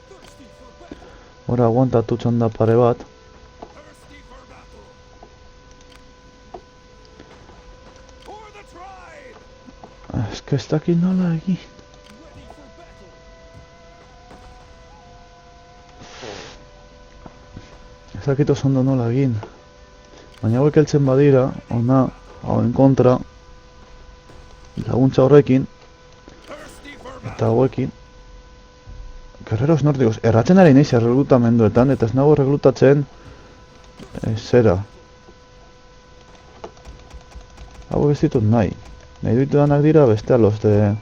Thirsty for battle. Hora aguantatu txanda pare bat. Thirsty for battle. For the tribe. Ez que ez dakit nola egin. Ready for battle. Ez dakit oso ondo nola egin. Baina hauek heltzen badira, ona, hauen kontra, laguntza horrekin, Thirsty for battle. eta hauekin. Guerreros nórdicos, erratzen ari naiz erreglutamenduetan, eta ez nago erreglutatzen zera. Hauek ez ditut nahi. Nahi ditudanak dira beste los de...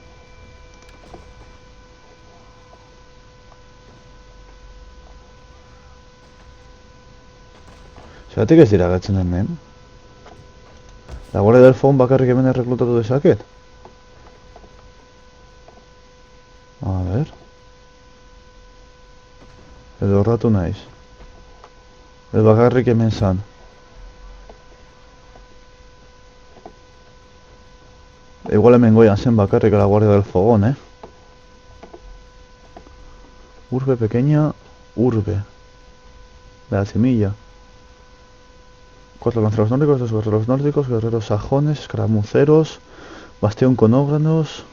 Zeratik ez dira gatzen hemen? La Guardia del Fon bakarrik hemen erreklutatu dezaket? A ver... Edo horratu naiz. Edo bakarrik hemen zan. Igual hemen goian zen bakarrik la Guardia del Fogón, Urbe pequeña, urbe. La semilla. 4 lanceros nórdicos, 2 guerreros nórdicos, guerreros sajones, escaramuceros, bastión con ógranos.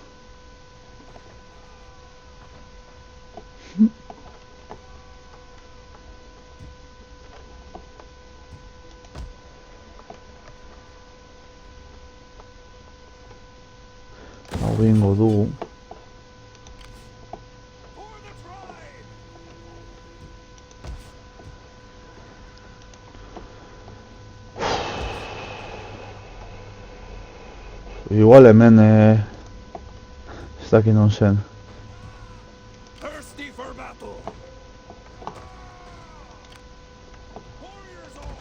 Hau egingo dugu. For the tribe. Igual hemen ez dakit non zen. Thirsty for battle. Warriors all.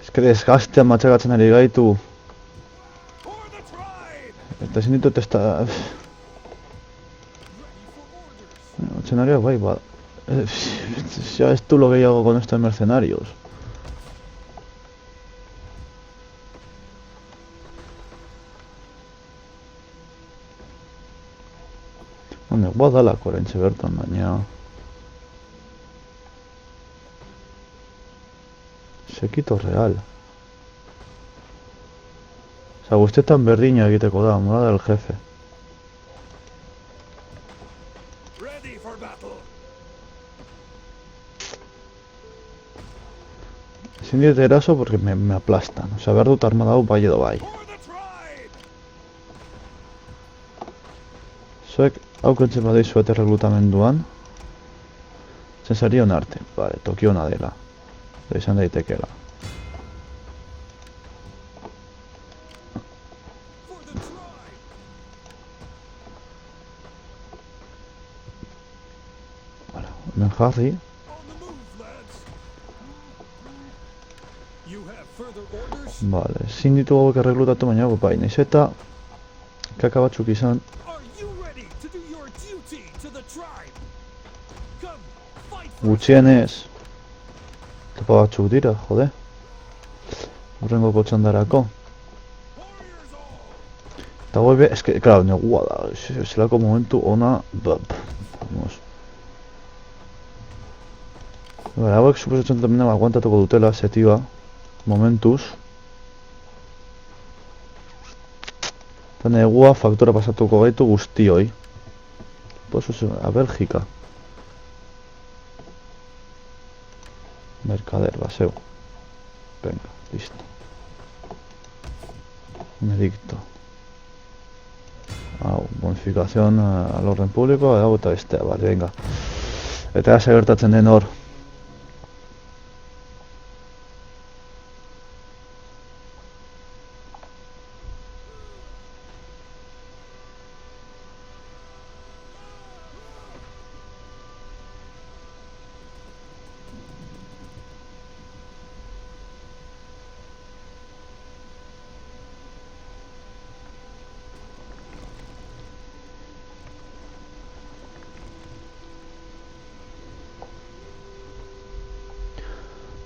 Ez que desgastea matxagatzen ari gaitu. For the tribe. Eta ezin ditut ez da... Ready for orders. Mercenarios bai, ba... Ya es tú lo que yo hago con estos mercenarios. Hone, badalako oraintxe bertan, baina... Sekito real. Osa, guztetan berdina egiteko da, morada del jefe. Ready for battle. Ezin diet eraso porque me aplastan. Osa, behar dut armada hau bai edo bai. For the tribe. Zuek, hau kentzen badeizuet erreglutamenduan. Zentzari arte. Vale, toki ona dela. Da izan daitekela. For the tribe. Vale, hemen jarri. On the move, lads. You have further orders? Vale, ezin ditu hauek erreglutatu baina bai, naiz eta kaka batzuk izan. Are you ready to do your duty to the tribe? Come, fight for Gutxienez topa batzuk dira, jode. Hurrengoko txandarako. warriors all. Eta goibe, eske, claro, negua da, zelako momentu ona, vamos. Vale, hauek suposatzen tamenen aguantatuko dutela, setiba. Momentuz. Eta negua faktura pasatuko gaitu guztioi. Pues a Bélgica. Mercader, baseu. Venga, listo. Un edicto. Bonificación al orden público, hau eta bestea, vale, venga. Eta gertatzen den hor.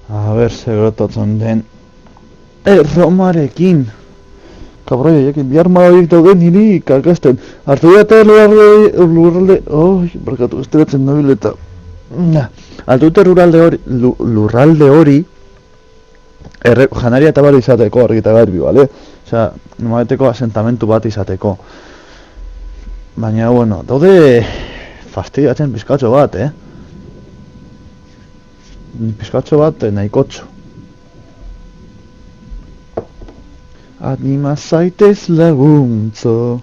A ber, zer gertatzen den. Romarekin! Kabroi horiek, bi arma horiek dauden niri kalkasten. Artu dute lurralde... barkatu, estiratzen nabil eta... Artu dute lurralde hori... janaria eta bari izateko, argi eta garbi, bale? Osea, nomadeteko asentamentu bat izateko. Baina, bueno, daude... fastidiatzen pizkatxo bat, Pizkatxo bat nahikotxo. Anima zaitez laguntzo.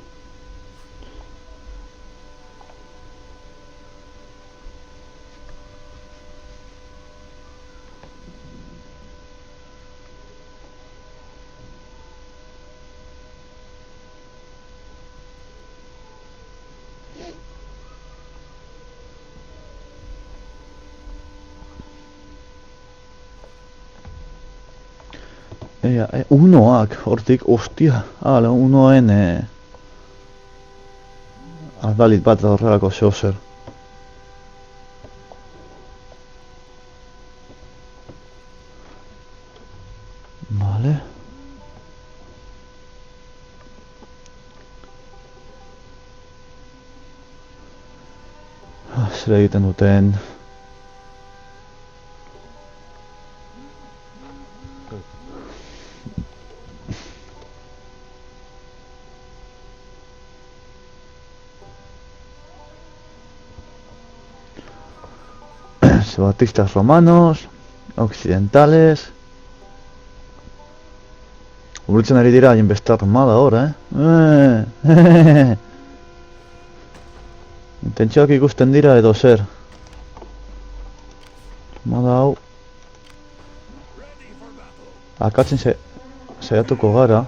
Unoak, hortik, ostia, unoen aldalit bat horrelako zehozer. Vale. Zer egiten duten... Sepatistas romanos, occidentales. Urritzen ari dira hain beste armada hor, Intentzioak ikusten dira edo zer. Armada hau. Akatzen saiatuko gara.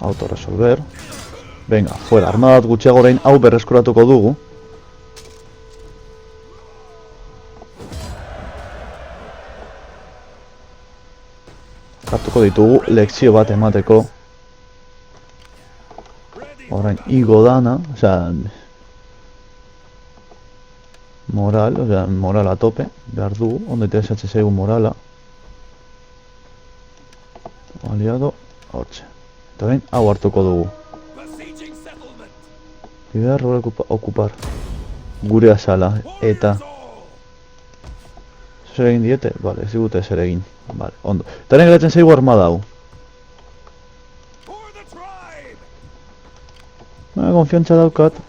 Autoresolver. Venga, fuera, armada bat gutxiago orain hau berreskuratuko dugu. Hartuko ditugu lekzio bat emateko. Orain igo dana, osea... moral, osea, moral a tope, behar dugu, ondo interesatzen zaigu morala. Aliado, hortxe. Eta orain hau hartuko dugu. Ibera okupar. Gure azala, eta... zer egin diete? Bale, ez digute zer egin. Bale, ondo. Eta orain geratzen zaigu armada hau. Konfiantza daukat.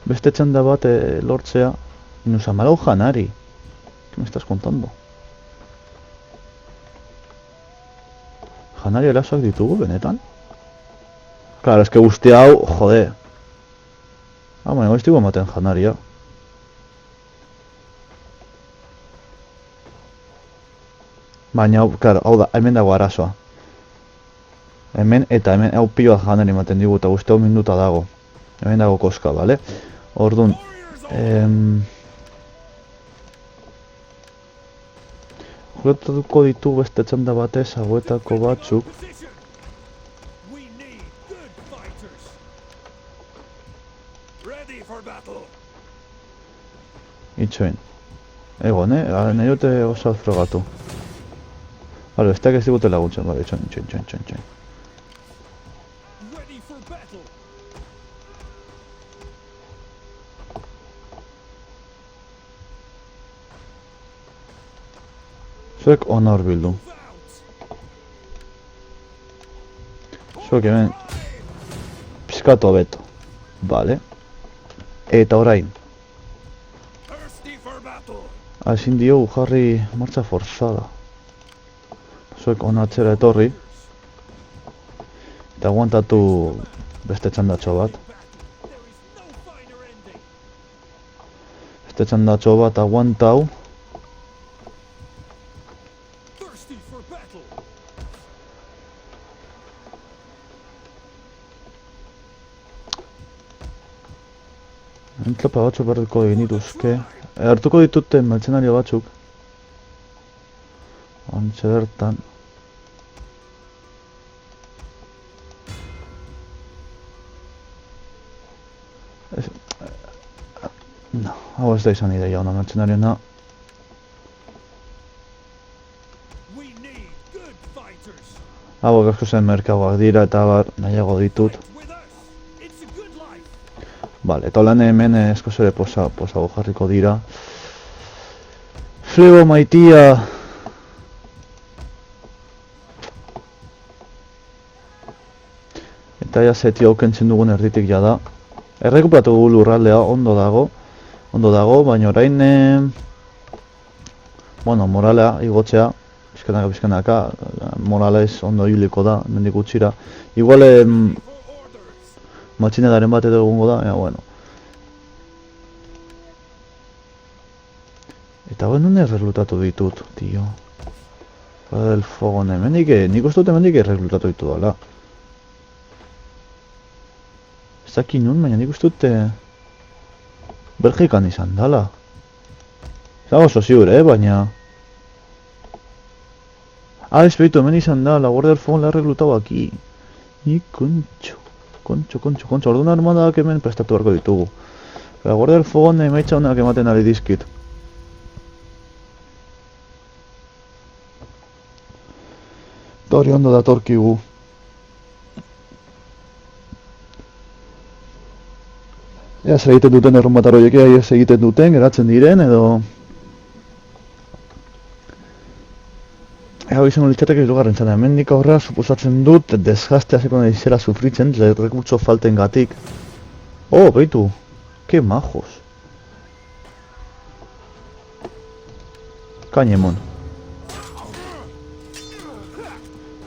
Beste txanda bat lortzea. Nos amalau janari. ¿Qué me estás contando? Janari erasoak ditugu, benetan? Claro, es que guzti hau, jode. Baina ez dugu ematen janaria. Baina, claro, hau da, hemen dago arazoa. Hemen eta hemen hau pioa janari ematen digu eta guzti hau minuta dago. Hemen dago koska, bale? Orduan, juretatuko ditu beste txanda batez hauetako batzuk. Itxoin. Egon, nahi dute oso frogatu. Bale, besteak ez digute laguntzen, bale, itxoin. Zuek honor bildu. Zuek hemen pizkat hobeto. Vale. Eta orain. Thirsty for battle. Hazin diogu jarri martxa forzada. Zuek onatzera etorri. Eta aguantatu beste txandatxo bat. There is no finer ending. Beste txandatxo bat aguantau. Thirsty for battle. Entlapa batzuk berriko genituzke. Hartuko ditute mertzenario batzuk. Ontxe bertan. No, hau ez da izan ideia ona mertzenariona. We need good fighters. Hau asko zen merkagoak dira eta bar nahiago ditut. With us. It's a good life. Vale, eta holan hemen esko zere posago jarriko dira. Flebo maitia. Eta ja seti hau kentzen dugun erditik jada. Errekuperatu dugu lurraldea, ondo dago, baina orain bueno, moralea igotzea, bizkanaka, moralez ondo hiliko da, mendik gutxira. Igual For orders. matxinedaren bat edo egongo da, bueno. Eta guen nune erreklutatu ditut, tio. Para del fuego hemendik, nik uste dut hemendik erreklutatu ditu dala. Ez dakit nun, baina nik uste dut Belgikan izan dala. Ez dago oso ziur, baina... Ez behitu, hemen izan da, la Guardia del Fuego la ha reclutado aquí. I kontxo. Orduan armadak hemen prestatu beharko ditugu. La Guardia del Fuego emaitza honak ematen ari dizkit. Eta hori ondo datorkigu. Ea zer egiten duten erromatar horiek, ea zer egiten duten, geratzen diren, edo... Ea hori izango litzateke hirugarren txanda, hemendik aurrera suposatzen dut desgaste hasiko naizela sufritzen, errekurtso falten gatik. Oh, behitu, ke majos. Kainemon.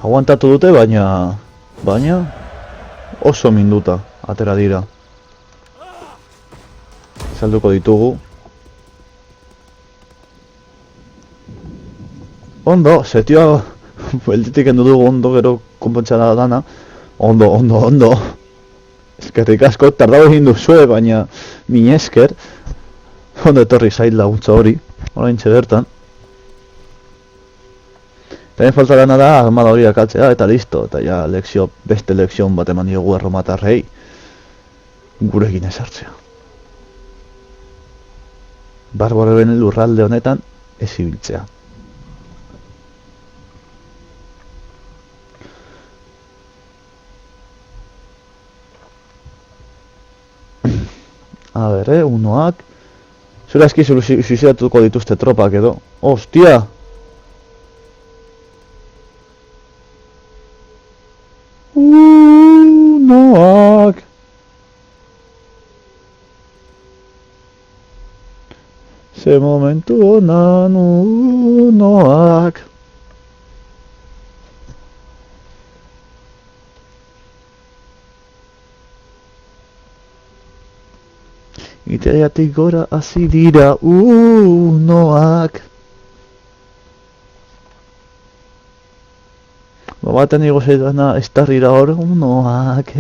Aguantatu dute, baina oso minduta atera dira. Salduko ditugu. Ondo, setioa belditik endu dugu ondo gero konpontzara dana. Ondo. Eskerrik asko, tardau egin duzue, baina min esker. Ondo etorri zait laguntza hori, oraintxe bertan. Eta falta dana da armada hori akaltzea eta listo. Eta ja beste lekzio bat eman diogu erromatarrei gurekin esartzea. Barbarren lurralde honetan ez ibiltzea. A ber, unoak... Zura eski suizidatuko dituzte tropak edo. Ostia! Unoak! Ze momentu honan unoak. Italiatik gora hasi dira unoak. Baten igo dana estarrira hor unoak.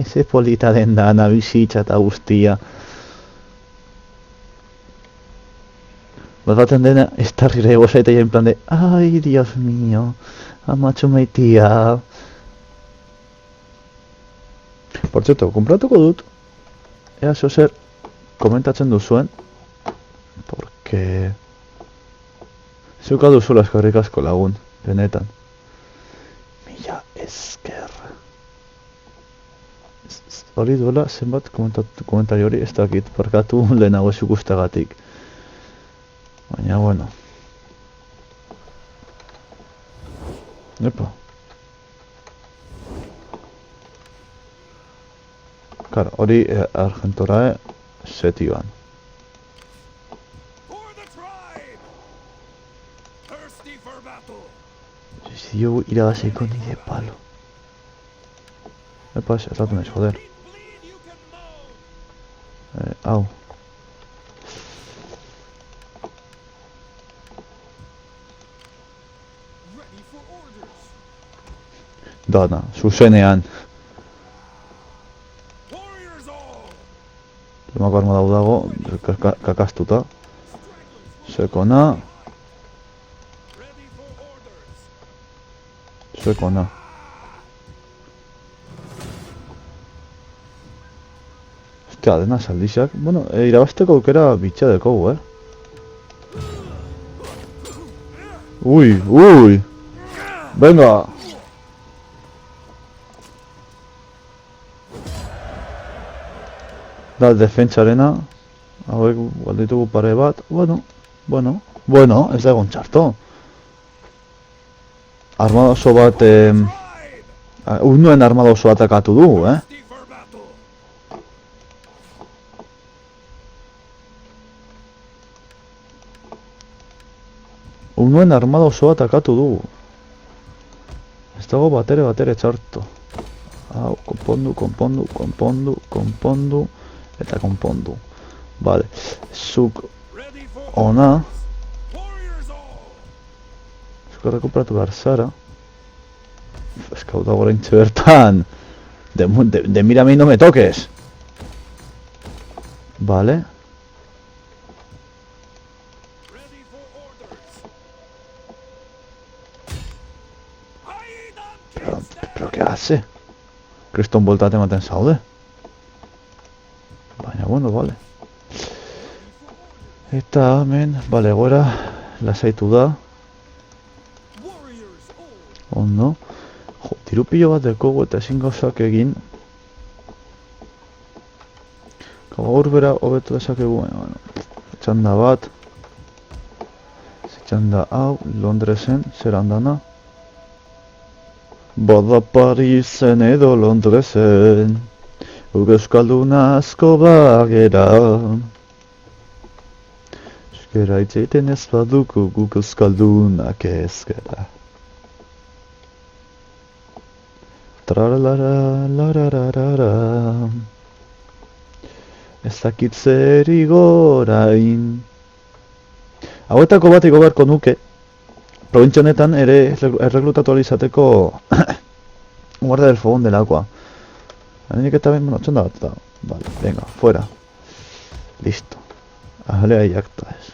Ze polita den dana bizitza eta guztia. Baten dena estarrira ego zaita en plan de ay, Dios mío, amatxo maitia. Por cierto, compratuko dut. Ea zer komentatzen duzuen. Porque... Zeuka duzula eskerrik asko lagun, benetan. Mila esker. Hori duela zenbat komentari hori ez dakit parkatu lehenago ez ikustagatik. Baina, bueno. Epa. Claro, hori Argentorae setioan. For the tribe! Thirsty for battle! Si yo irabaziko ni de palo. Epa, erratu naiz, joder. Bleed, you can moan! Hau. Ready for orders! Dana, zuzenean. Warriors all! Lemako arma dago, kakastuta. Stragglers! Sekona, Ready for orders! sekona. Ostia, dena saldizak. Bueno, irabazteko aukera bitxa dekogu, Ui, ui! Venga! Da, defentsarena. Hauek ditugu pare bat. Bueno, ez da egon txarto. Armada oso bat, unuen armada oso atakatu dugu, Thirsty for battle! Unuen armada oso atakatu dugu. Ez dago batere txarto. Hau, konpondu, eta konpondu. Vale, zuk Ready for ona, Warriors all! zuk errekuperatu behar zara. Eskauta goraintxe bertan. De mira a mí no me toques. Vale. Ready for orders! Aidan Pero ¿qué hace? Kriston buelta ematen zaude. Baina, bueno, vale. Eta hemen, vale, gora, lasaitu da. Warriors all! Ondo. Jo, diru pilo bat dekogu eta ezin gauzak egin. Gaur bera hobetu dezakegu, bueno, txanda bat. Txanda hau, Londresen, zer handana. Bada Parisen edo Londresen, guk euskaldun asko bagera. Euskera hitz egiten ez baduko guk euskaldunak ez gara. Traralara, larararara. Ez dakit zer igorain. Hauetako bat igo beharko nuke. Probintzia honetan ere erreklutatu ahal izateko guardia del fogón delakoa. Nik eta ben, bueno, txanda bat da. Vale, venga, fuera. Listo. Ahalea iakta ez.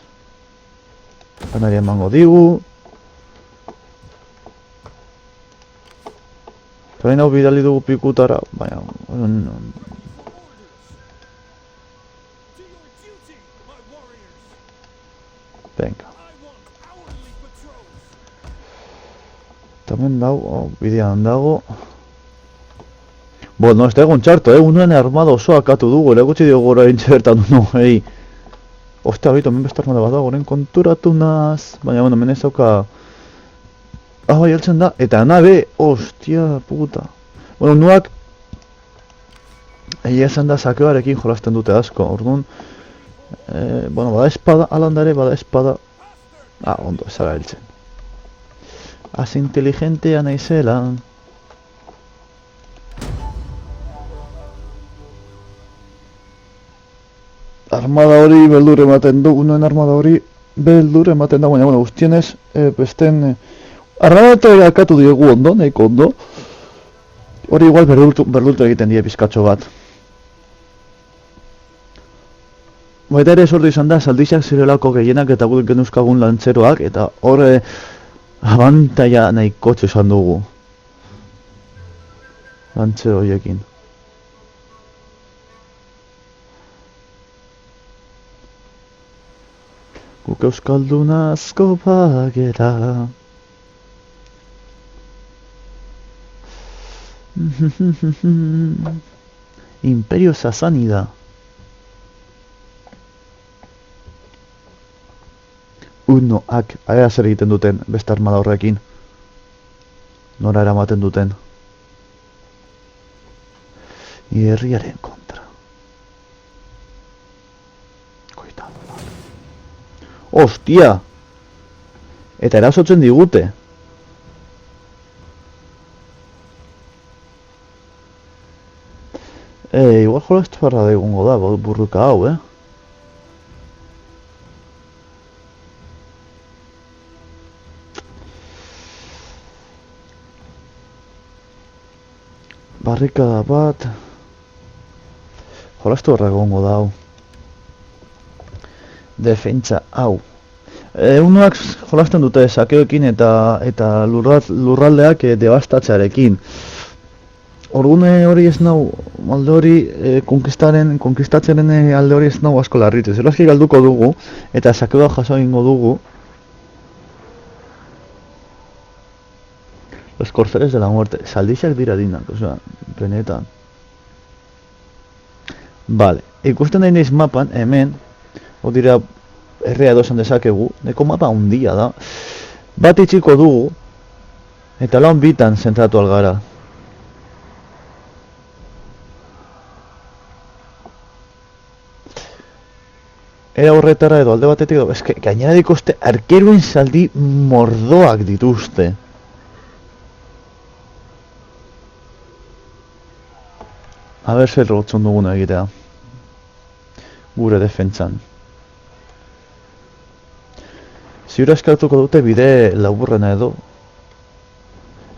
Banari emango digu. Orain hau bidali dugu pikutara, baina... To your duty, my warriors! Venga. I want hourly patrols! Tamen dago, bidean dago. Bueno, ez da egon txarto, unuen armada oso akatu dugu, erakutsi diogu gora bertan uno, Ostia, baitu, hemen beste armada bat dago, oren konturatu naz. Baina, bueno, hemen ez dauka... bai, heltzen da, eta nabe, ostia, puta. Bueno, nuak... egia esan da sakeoarekin jolasten dute asko, orduan... bueno, bada espada, alandare, bada espada... ondo, ez ara heltzen. Az inteligentea naizela... Armada hori beldur ematen du, unuen armada hori beldur ematen da, baina, bueno, guztienez, besten... armada hori akatu diegu ondo, nahiko ondo. Hori igual berdultu egiten die pizkatxo bat. Baita ere sortu izan da, saldizak zirelako gehienak eta guk genuzkagun lantzeroak, eta hor abantaia nahiko izan dugu. Lantzero horiekin. Guk euskaldun asko bagera. Imperio Sassanida. Unoak, zer egiten duten beste armada horrekin. Nora eramaten duten. Herriaren kontra. Koitado. Ostia! Eta erasotzen digute. Igual jolastu barra da egongo da, burruka hau, Barrikada bat... Jolastu barra egongo da hau. Defentsa hau. Unoak jolasten dute sakeoekin eta lurraldeak debastatzearekin. Orgune hori ez nau, alde hori konkistatzearen alde hori ez nau asko larritu. Zerazki galduko dugu eta sakeoa jaso egingo dugu. Los corceles de la muerte. Saldixak dira dinak, osea, benetan. Vale, ikusten nahi naiz mapan, hemen, hor dira herria edo esan dezakegu, neko mapa handia da. Bat itxiko dugu, eta lan bitan zentratu algara. Era horretara edo alde batetik edo, eske, gainera dikuste arkeruen zaldi mordoak dituzte. A ber zer rotzen dugun egitea. Gure defentsan. Ziura eskartuko dute bide laburrena edo.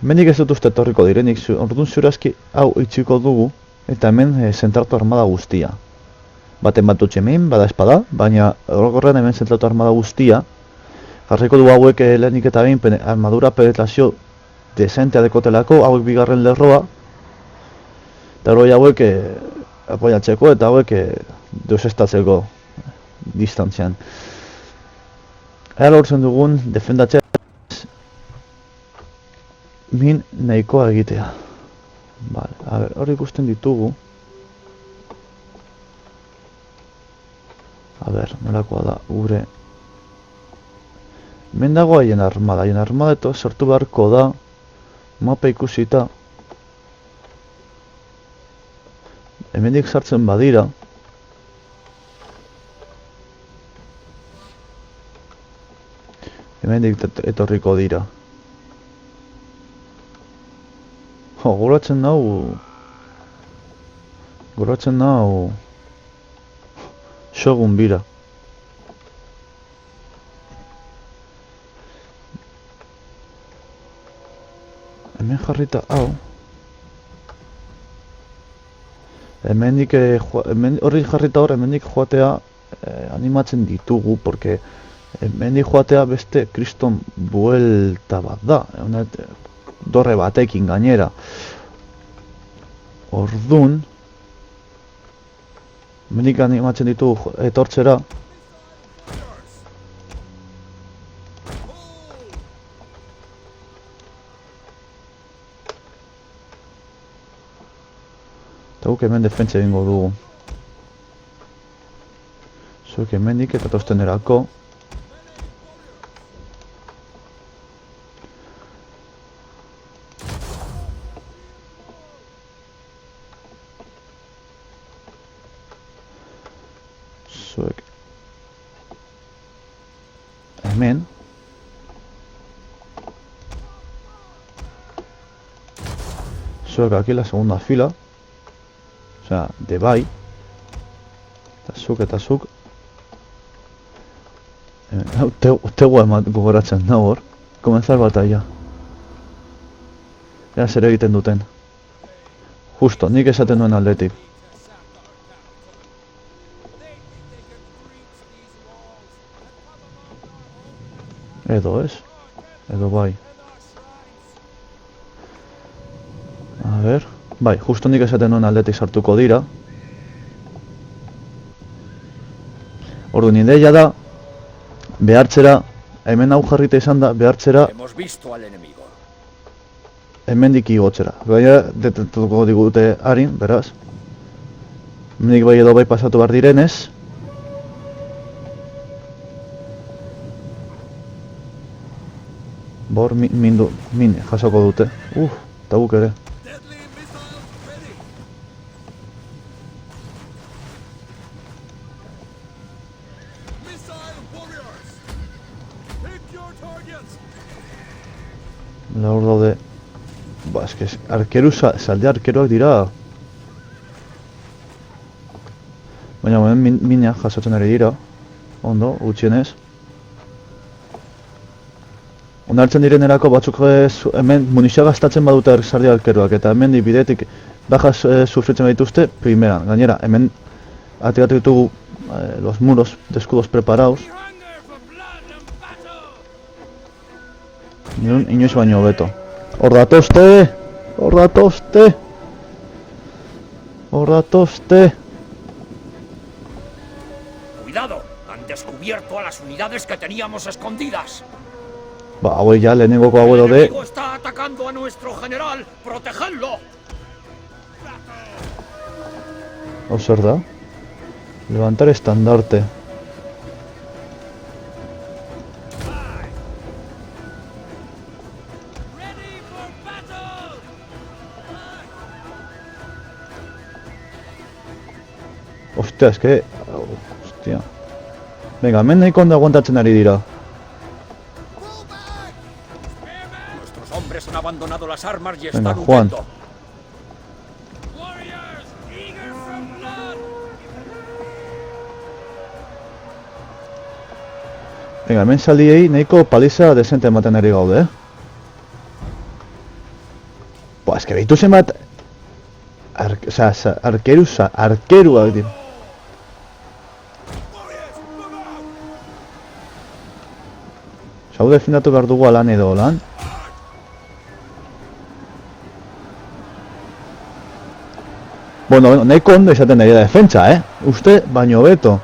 Hemenik ez dut uste etorriko direnik, orduan ziurazki hau itxiko dugu, eta hemen zentratu armada guztia. Baten bat dutxe hemen, bada espada, baina orokorrean hemen zentratu armada guztia. Jarriko du hauek lehenik eta behin armadura penetrazio desentea dekotelako, hauek bigarren lerroa. Eta hauek apoiatzeko eta hauek deusestatzeko distantzian. Ea lortzen dugun defendatzea min nahikoa egitea. Vale, a ber, hori ikusten ditugu. A ber, nolakoa da, gure. Hemen dago haien armada eta sortu beharko da mapa ikusita. Hemendik sartzen badira. Hemendik etorriko dira. Goratzen nau Shogun bira. Hemen jarrita hau. Hemendik horri jarrita hor, hemendik joatea animatzen ditugu, porque hemendik joatea beste kriston buelta bat da, dorre batekin gainera. Ordun, hemendik animatzen ditugu etortzera. Eta guk hemen defentsa egingo dugu. Zuek hemendik eta tostenerako. Zuek hemen. Zuek aquí la segunda fila. Osea, de bai. Eta zuk. Tegua emat gogoratzen da hor. Komenzar batalla. Ea zer egiten duten. Justo, nik esaten duen aldetik. Edo ez. Edo bai. A ber. Bai, justo nik esaten nuen aldetik sartuko dira. Orduan ideia da, behartzera, hemen hau jarrita izan da, behartzera, Hemos visto al enemigo. hemendik igotzera. Baina, detetuko digute harin, beraz. Hemendik bai edo bai pasatu behar direnez. Bor min jasoko dute. Eta guk ere. Deadly missiles ready. Missile warriors. Pick your targets. Hor daude. Ba, eske, zalde arkeroak dira. Baina, mina jasotzen ari dira. Ondo, gutxienez. Onartzen direnerako batzuk hemen munizioa gastatzen badute zalde arkeroak. Eta hemen bidetik bajas sufritzen badituzte, primeran. Gainera, hemen atiratu ditugu los muros de escudos preparados. We hunger for blood and battle. Inoiz baino hobeto. Hor datozte! Hor datozte! Hor datozte! ¡Cuidado! Han descubierto a las unidades que teníamos escondidas. Ba, hauek ja lehenengoko hauek El daude. enemigo está atacando a nuestro general. ¡Protegedlo! Hau zer da? Levantar estandarte. Ready for battle. Ostia, eske... Ostia. Venga, hemen nahiko ondo aguantatzen ari dira. Nuestros hombres han abandonado las armas y Venga, están Juan. huyendo. Warriors eager for blood. Venga, hemen zaldiei nahiko paliza desente ematen ari gaude, Ba, eske behitu zenbat... arkeruak dira. Hau defendatu behar dugu alan edo lan. Bueno, nahiko ondo izaten da defentsa, Uste baino beto.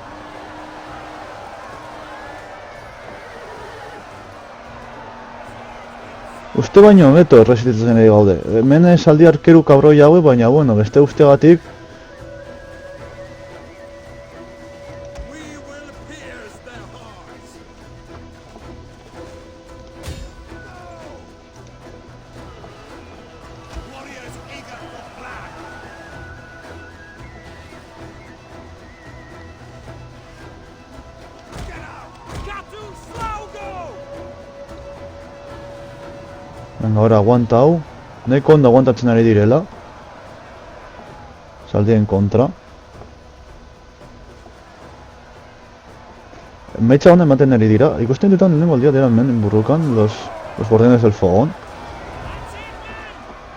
Uste baino beto resistitzen ari gaude. Hemen esaldi arkeru kabroi haue, baina bueno, beste ustegatik. We will pierce their hearts. Warriors eager for blood. Get out! Katu Slaugo! Venga, ahora aguanta hau. Nahiko ondo aguantatzen ari direla. Zaldien kontra. Meitza hona ematen ari dira. Ikusten dutan lehenengo aldia dira hemen burrukan los guardianes del fogón.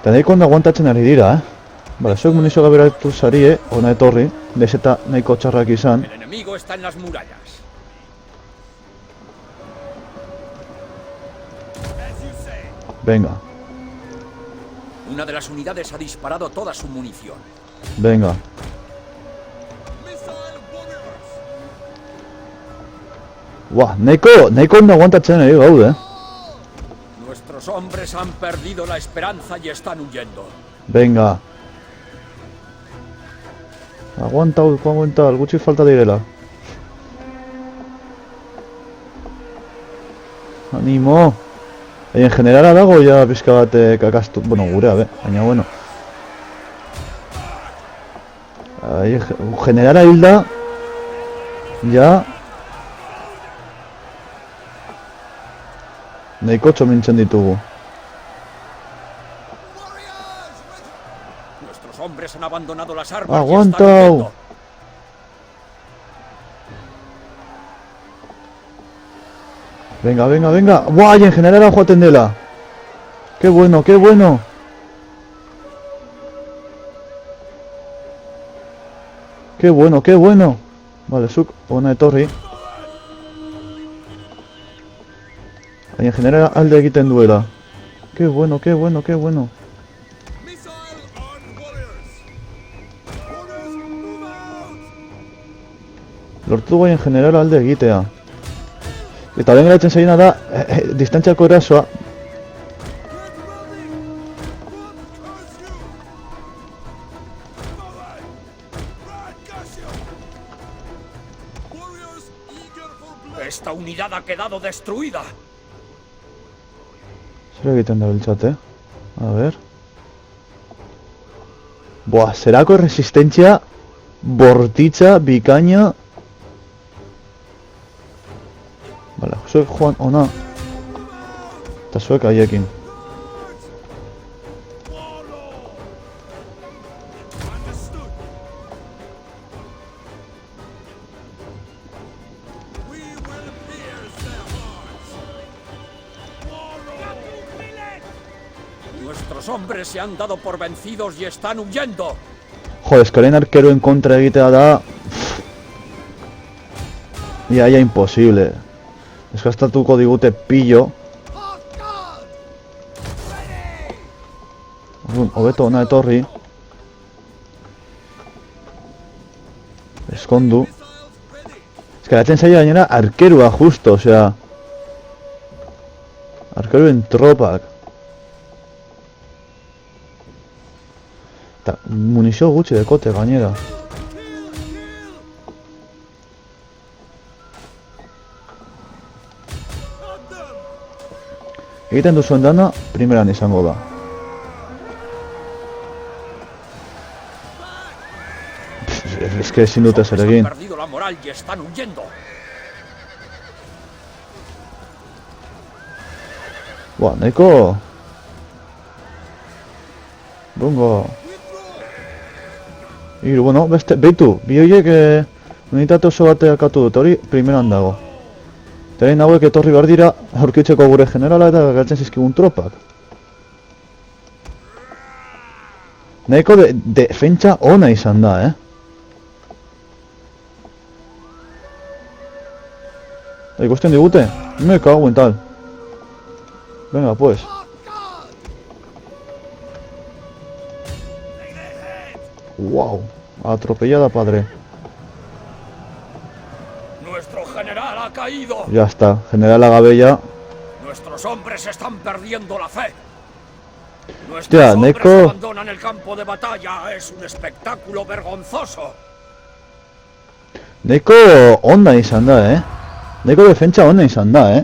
Eta nahiko ondo aguantatzen ari dira, Bale, zuek munizio gaberatu zarie, ona etorri. Naiz eta nahiko txarrak izan. El enemigo está en las murallas. As you say. Venga, Una de las unidades ha disparado toda su munición. venga. Missile warriors. Buah, nahiko ondo aguantatzen ari gaude, Nuestros hombres han perdido la esperanza y están huyendo. Venga. Aguanta, gutxi falta direla. Animo. En generala dago ja pizka bat kakastu, bueno, gurea, baina bueno. Generala hilda. Ja. Nahiko txomintzen ditugu. Nuestros hombres han abandonado las armas y Aguanta. están huyendo. Venga, venga, venga. ¡Buah! Y en general joaten dela. ¡Qué bueno, qué bueno! ¡Qué bueno, qué bueno! Vale, zuk, ona etorri. Y en general alde egiten duela. ¡Qué bueno, qué bueno, qué bueno! Missile on warriors. Warriors, move out. Lortu dugu en general alde egitea. Eta lehen geratzen zaina da, distantziako erasoa. Esta unidad ha quedado destruida. Zer egiten da biltzate? A ver... Buah, zerako resistentzia bortitza, bikaina... Bale, zuek joan ona. Eta zuek haiekin. Understood. We will pierce their hearts. Nuestros hombres se han dado por vencidos y están huyendo. Joder, eskaren arkeroen kontra egitea da... Ia imposible. Eskastatuko digute pillo. Hobeto ona etorri. Eskondu. Eskaratzen zaila gainera arkerua justo, osea... Arkeruen tropak. Eta munizio gutxi dekote gainera. Egiten duzuen dana, primeran izango da. Es que ezin dute zer egin. Han perdido la moral y están huyendo. Buah, nahiko... Bungo... Iru, bueno, beste, beitu, bi horiek unitate oso bat akatu dute, hori primeran dago. Terein hauek etorri behar dira aurkitzeko gure generala eta galtzen zizkigun tropak. Nahiko defentsa ona izan da, Ikusten digute? Me cago en tal. Venga, pues. Wow, atropellada, padre. Nuestro general ha caído. Ya está, general Agabella. Nuestros hombres están perdiendo la fe. Nuestros Hostia, hombres Neko. abandonan el campo de batalla. Es un espectáculo vergonzoso. Nahiko onda izan da, Nahiko defentsa ona izan da,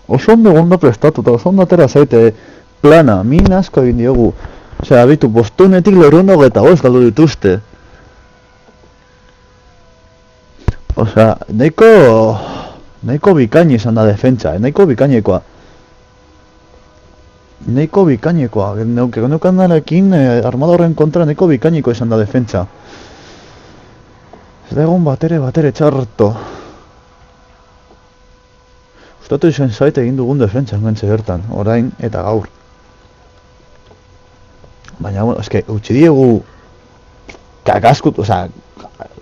Oso ondo ondo prestatuta, oso ondo atera zaite plana, min asko egin diogu. Osea, bitu, bostunetik lorundu eta galdu dituzte. Osea, nahiko bikaini izan da defentsa, nahiko bikainekoa. Nahiko bikainekoa, neukan darekin armada horren kontra nahiko bikaineko izan da defentsa. Ez da egon batere txarto. Gustatu izan zait egin dugun defentsa engantze bertan, orain eta gaur. Baina, bueno, eske, utzi diegu kakaskut, osea,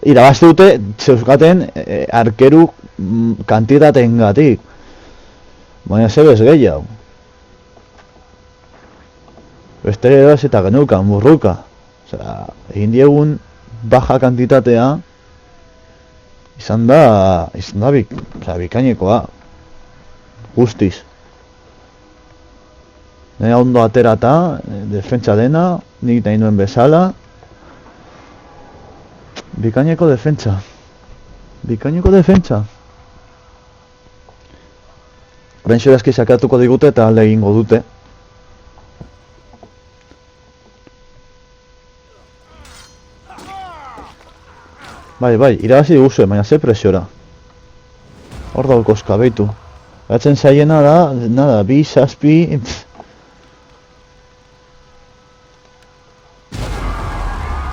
irabazte dute zeuskaten arkeru kantitateen gatik. Baina zebez gehiago. Bestere eraz eta genukan, burruka. Osea, egin diegun baja kantitatea izan da bikainekoa. Guztiz. Nena ondo aterata, defentsa dena, nik nahi nuen bezala. Bikaineko defentsa. Bikaineko defentsa. Orain xorazki sakatuko digute eta alde egingo dute. Bai, irabazi diguzue, baina ze presiora. Hor dauzkoska, beitu. Gatzen zaiena da, nada, 2, 7...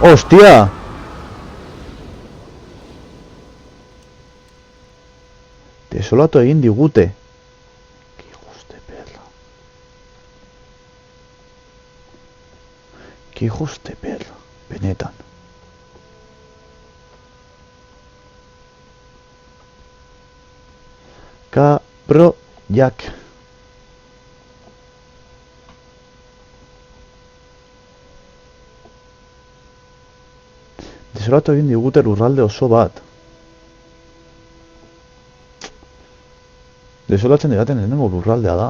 Hostia! Desolatu egin digute. Hijos de perra. Hijos de perra. Benetan. Cabro Jack. Desolatu egin digute lurralde oso bat. Desolatzen digaten lehenengo lurraldea da,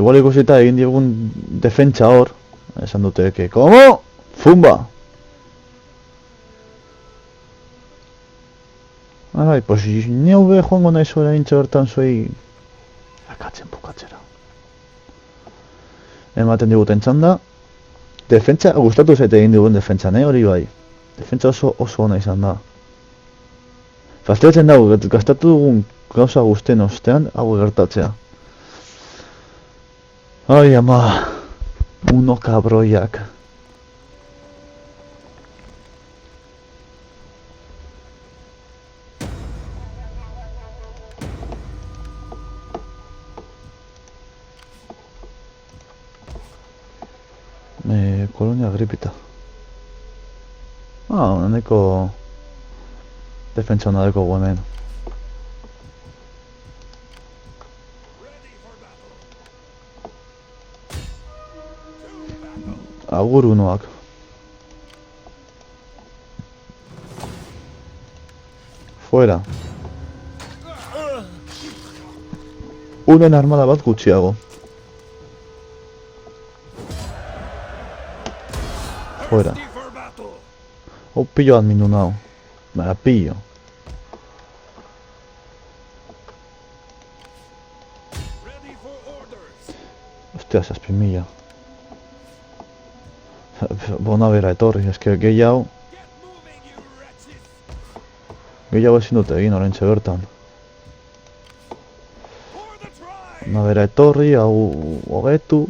Igual ikusita egin digun defentsa hor, esan dute que, ¿cómo? Fumba! Bai, pues ni hau joango naiz oraintxe bertan zuei akatzen bukatzera. Ematen diguten txanda. Defentsa, gustatu zaite egin digun defentsan, hori bai. Defentsa oso ona izan da. Fastiatzen dago, gastatu dugun gauza guztien ostean, hau gertatzea. Ai, ama. Uno kabroiak. Kolonia gripita. Nahiko defentsa hona deko hemen. Agur unoak. Fuera. Unen armada bat gutxiago. Fuera. Pillo adminu nao. Baina pillo. Hostia, 6.000. Bona bera etorri, eske gehiago ezin dute egin oraintxe bertan. Bona bera etorri, hau hobetu.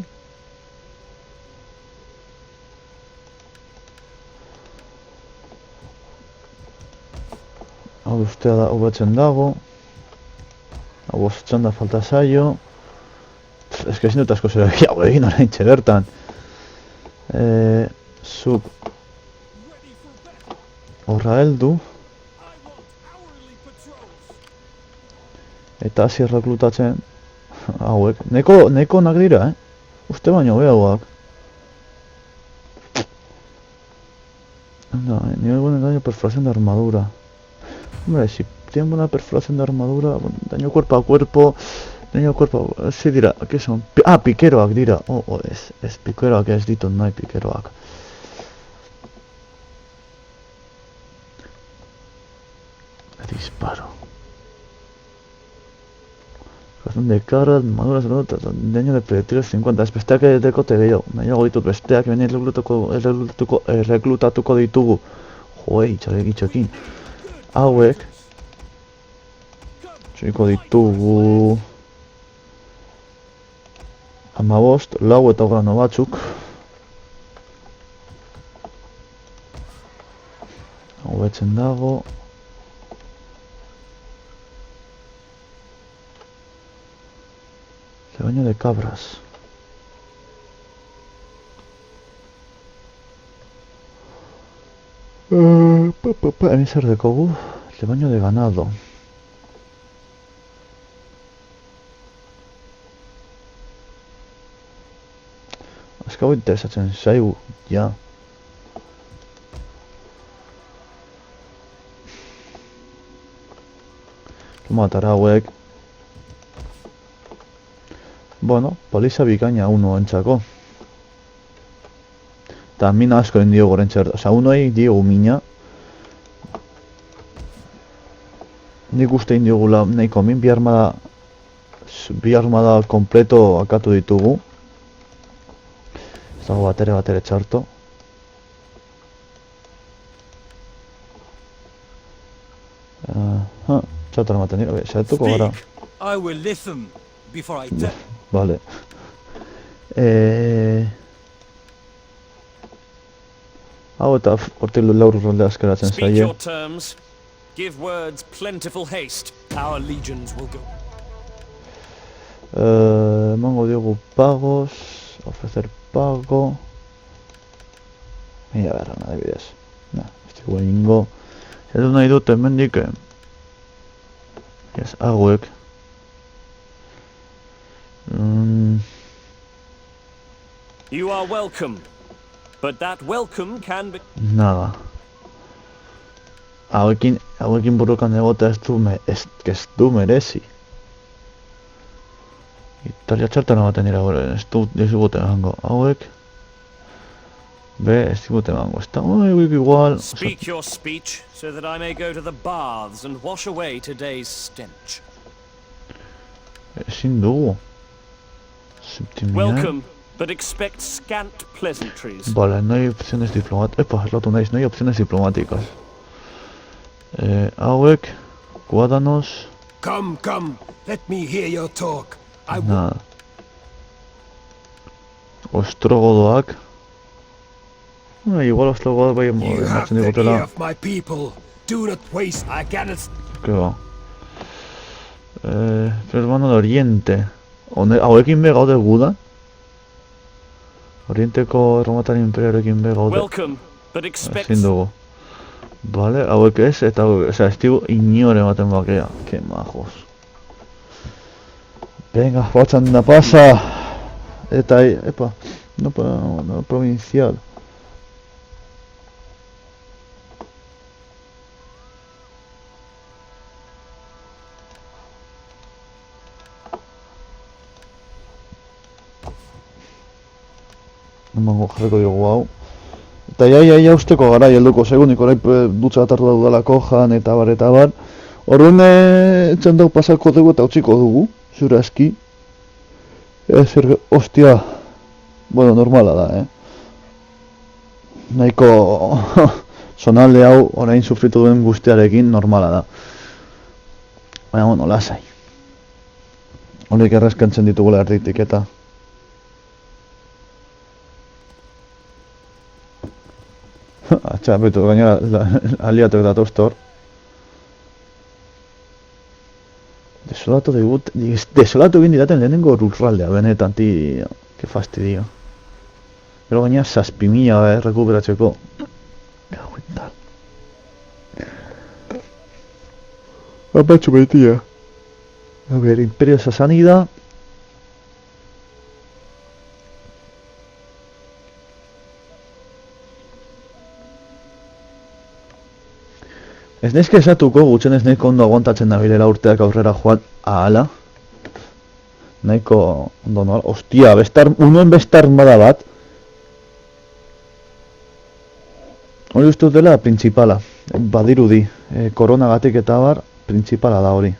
Hau ustea da hobetzen dago. Hau osatzen da falta zaio. Eske ezin dut asko zera gehiago egin oraintxe bertan. Zuk horra heldu eta hasi erreklutatzen hauek. Neko onak dira, uste baino behagoak. Nivel buen daño, perforación de armadura. Hombre, si tienen buena perforación de armadura, daño cuerpo a cuerpo. Daño cuerpo, sí dira, ¿qué son? Pikeroak dira. Ez pikeroak ez ditut nahi pikeroak. Disparo. Razón de cara, armadura, daño de proyectiles 50. Ez besteak dekote gehiago. Nahiago ditut besteak, beni erreklutatuko ditugu. Joe, itxarekitxokin. Hauek. Txiko ditugu. 15, lau eta grano batzuk. Hobetzen dago. Rebaño de cabras. Hemen zer dekogu. Rebaño de ganado. Hau interesatzen zaigu, ja. Tomatara hauek. Bueno, paliza bikaina uno entzako. Eta mina asko egin diogu orentzer. Osa, unoei diogu mina. Nik uste egin diogula nahiko min. Bi armada kompleto akatu ditugu. Ez dago batere txarto. Txarto ematen dira, saiatuko gara. I will listen before I tell. Vale. Hau eta hortik laur ronde askeratzen Speak zaie. your terms. Give words plentiful haste. Our legions will go. Emango diogu pagos. Ofrecer pago. Mira, berra, adibidez. Ez dugu egingo. Ez du nahi dut hemendik. Ez, hauek. You are welcome, but that welcome can be. Nada. Hauekin burukan egotea ez du merezi. Italia txartan ematen dira gore, ez du dizuguten hango. Hauek Be, ez dibute emango, ez da, igual... Speak your speech so that I may go to the baths and wash away today's stench. Ezin dugu. Septimian... Welcome, but expect scant pleasantries. Vale, no hay opciones diplomáticas. Epa, eslatu naiz, no hay opciones diplomáticas. Hauek, guadanos... Come, come, let me hear your talk. Nada. Ostrogodoak. Igual ostrogodoak bai You have ematen the ear digutela. of my people. Do not waste. I cannot. Que ba. Hermano de Oriente. Hauekin be gaude guda. Orienteko Erromatar Imperioarekin be gaude. Welcome, but expect... Ezin dugu. Vale, hauek ez, eta hauek, osea, ez digu inore ematen bakea. Que majos. Venga, batxan da pasa. Eta, epa, no provincial. Emango jarriko diogu hau. Eta ia usteko gara helduko segunik orain dutxa bat hartu da dudalako jan eta bar. Orduan txandau pasako dugu eta utziko dugu, zura eski. Zer, ostia, bueno, normala da, Nahiko zonalde hau orain sufritu duen guztiarekin normala da. Baina, bueno, lasai. Honek erraskantzen ditugula erditik eta... Atxa, betu, gainera aliatuak datoztor. Desolatu egin didaten lehenengo lurraldea, benetan, tío. Que fastidio. Pero gainera 6.000 rekuperatzeko. Caguetan. Apatxo baitia. A ver, Imperio Sasánida. Ez nahizke esatuko, gutxen ez nahiko ondo aguantatzen nabilela urteak aurrera joan ahala. Nahiko ondo nola, ostia, unuen beste armada bat. Hori uste dut dela principala, badirudi, koronagatik eta bar, principala da hori.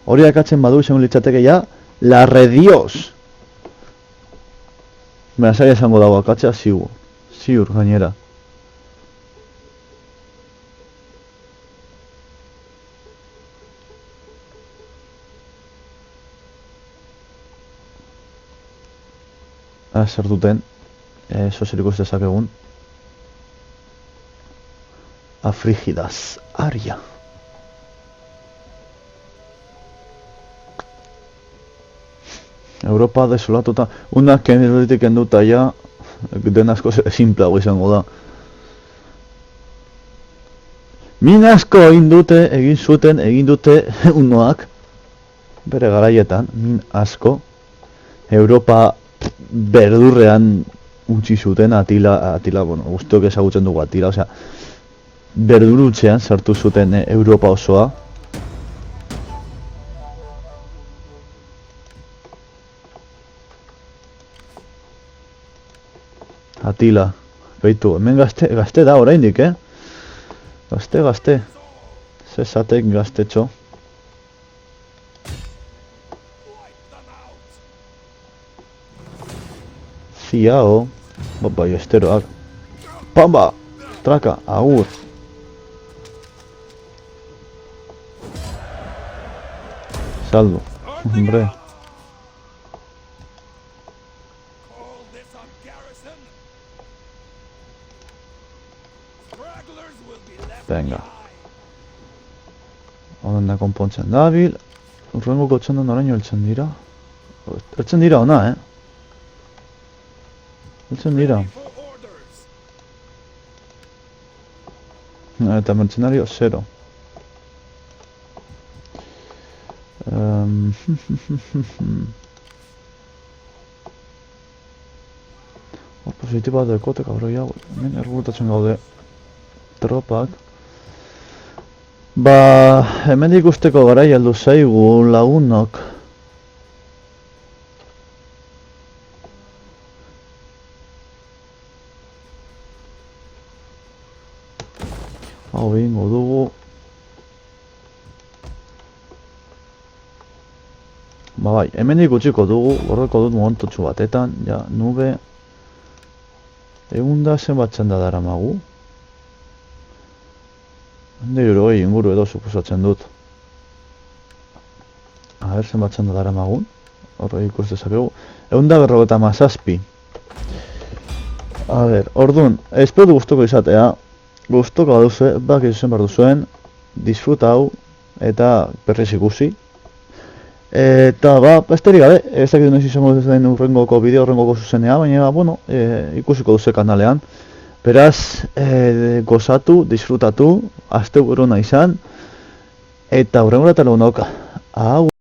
Hori akatzen badu izan litzateke ja, la redios! Baina zaila esango dago akatzea ziur gainera. Zer duten, zer ikus dezakegun. Afrígidas, Aria. Europa desolatuta, unak keneritik enduta ja, den asko simplago izango da. Min asko egin dute unoak, bere garaietan, min asko, Europa berdurrean utzi zuten Atila, bueno, guztiok ezagutzen dugu Atila, osea, berdurutzean sartu zuten Europa osoa. Atila, beitu, hemen gazte da oraindik, Gazte. Zezatek gaztetxo. Ziao, bai, esteroak. Pamba! Traka, agur. Saldo, hombre. Call this a garrison? Stragglers will be left Venga. Onda konpontzen dabil. Urrengoko txandan oraino heltzen dira. Heltzen dira ona, Heltzen dira. for orders. Eta mercenario 0. Positiba dekote, kabroi hau. Hemen ergurtatzen gaude. Tropak. Ba, hemen ikusteko garai heldu zaigu lagunok. hau egingo dugu. Ba bai, hemen ikutsiko dugu, horreko dut momentutxu batetan, ja, nube. Egun da zenbat txanda daramagu. Hende inguru edo suposatzen dut. A ber, zenbat txanda daramagun. Horre ikus dezakegu. Egun da 57. A ber, orduan, espero gustuko izatea. Gustuko baduzue, bak izuzen behar duzuen. Disfruta hau, eta berriz ikusi. Eta, besterik gabe, ez dakit noiz izango den urrengoko bideo, urrengoko zuzenea, baina, bueno, ikusiko duze kanalean. Beraz, gozatu, disfrutatu, asteburuna izan, eta urrengora eta lagunok, hau.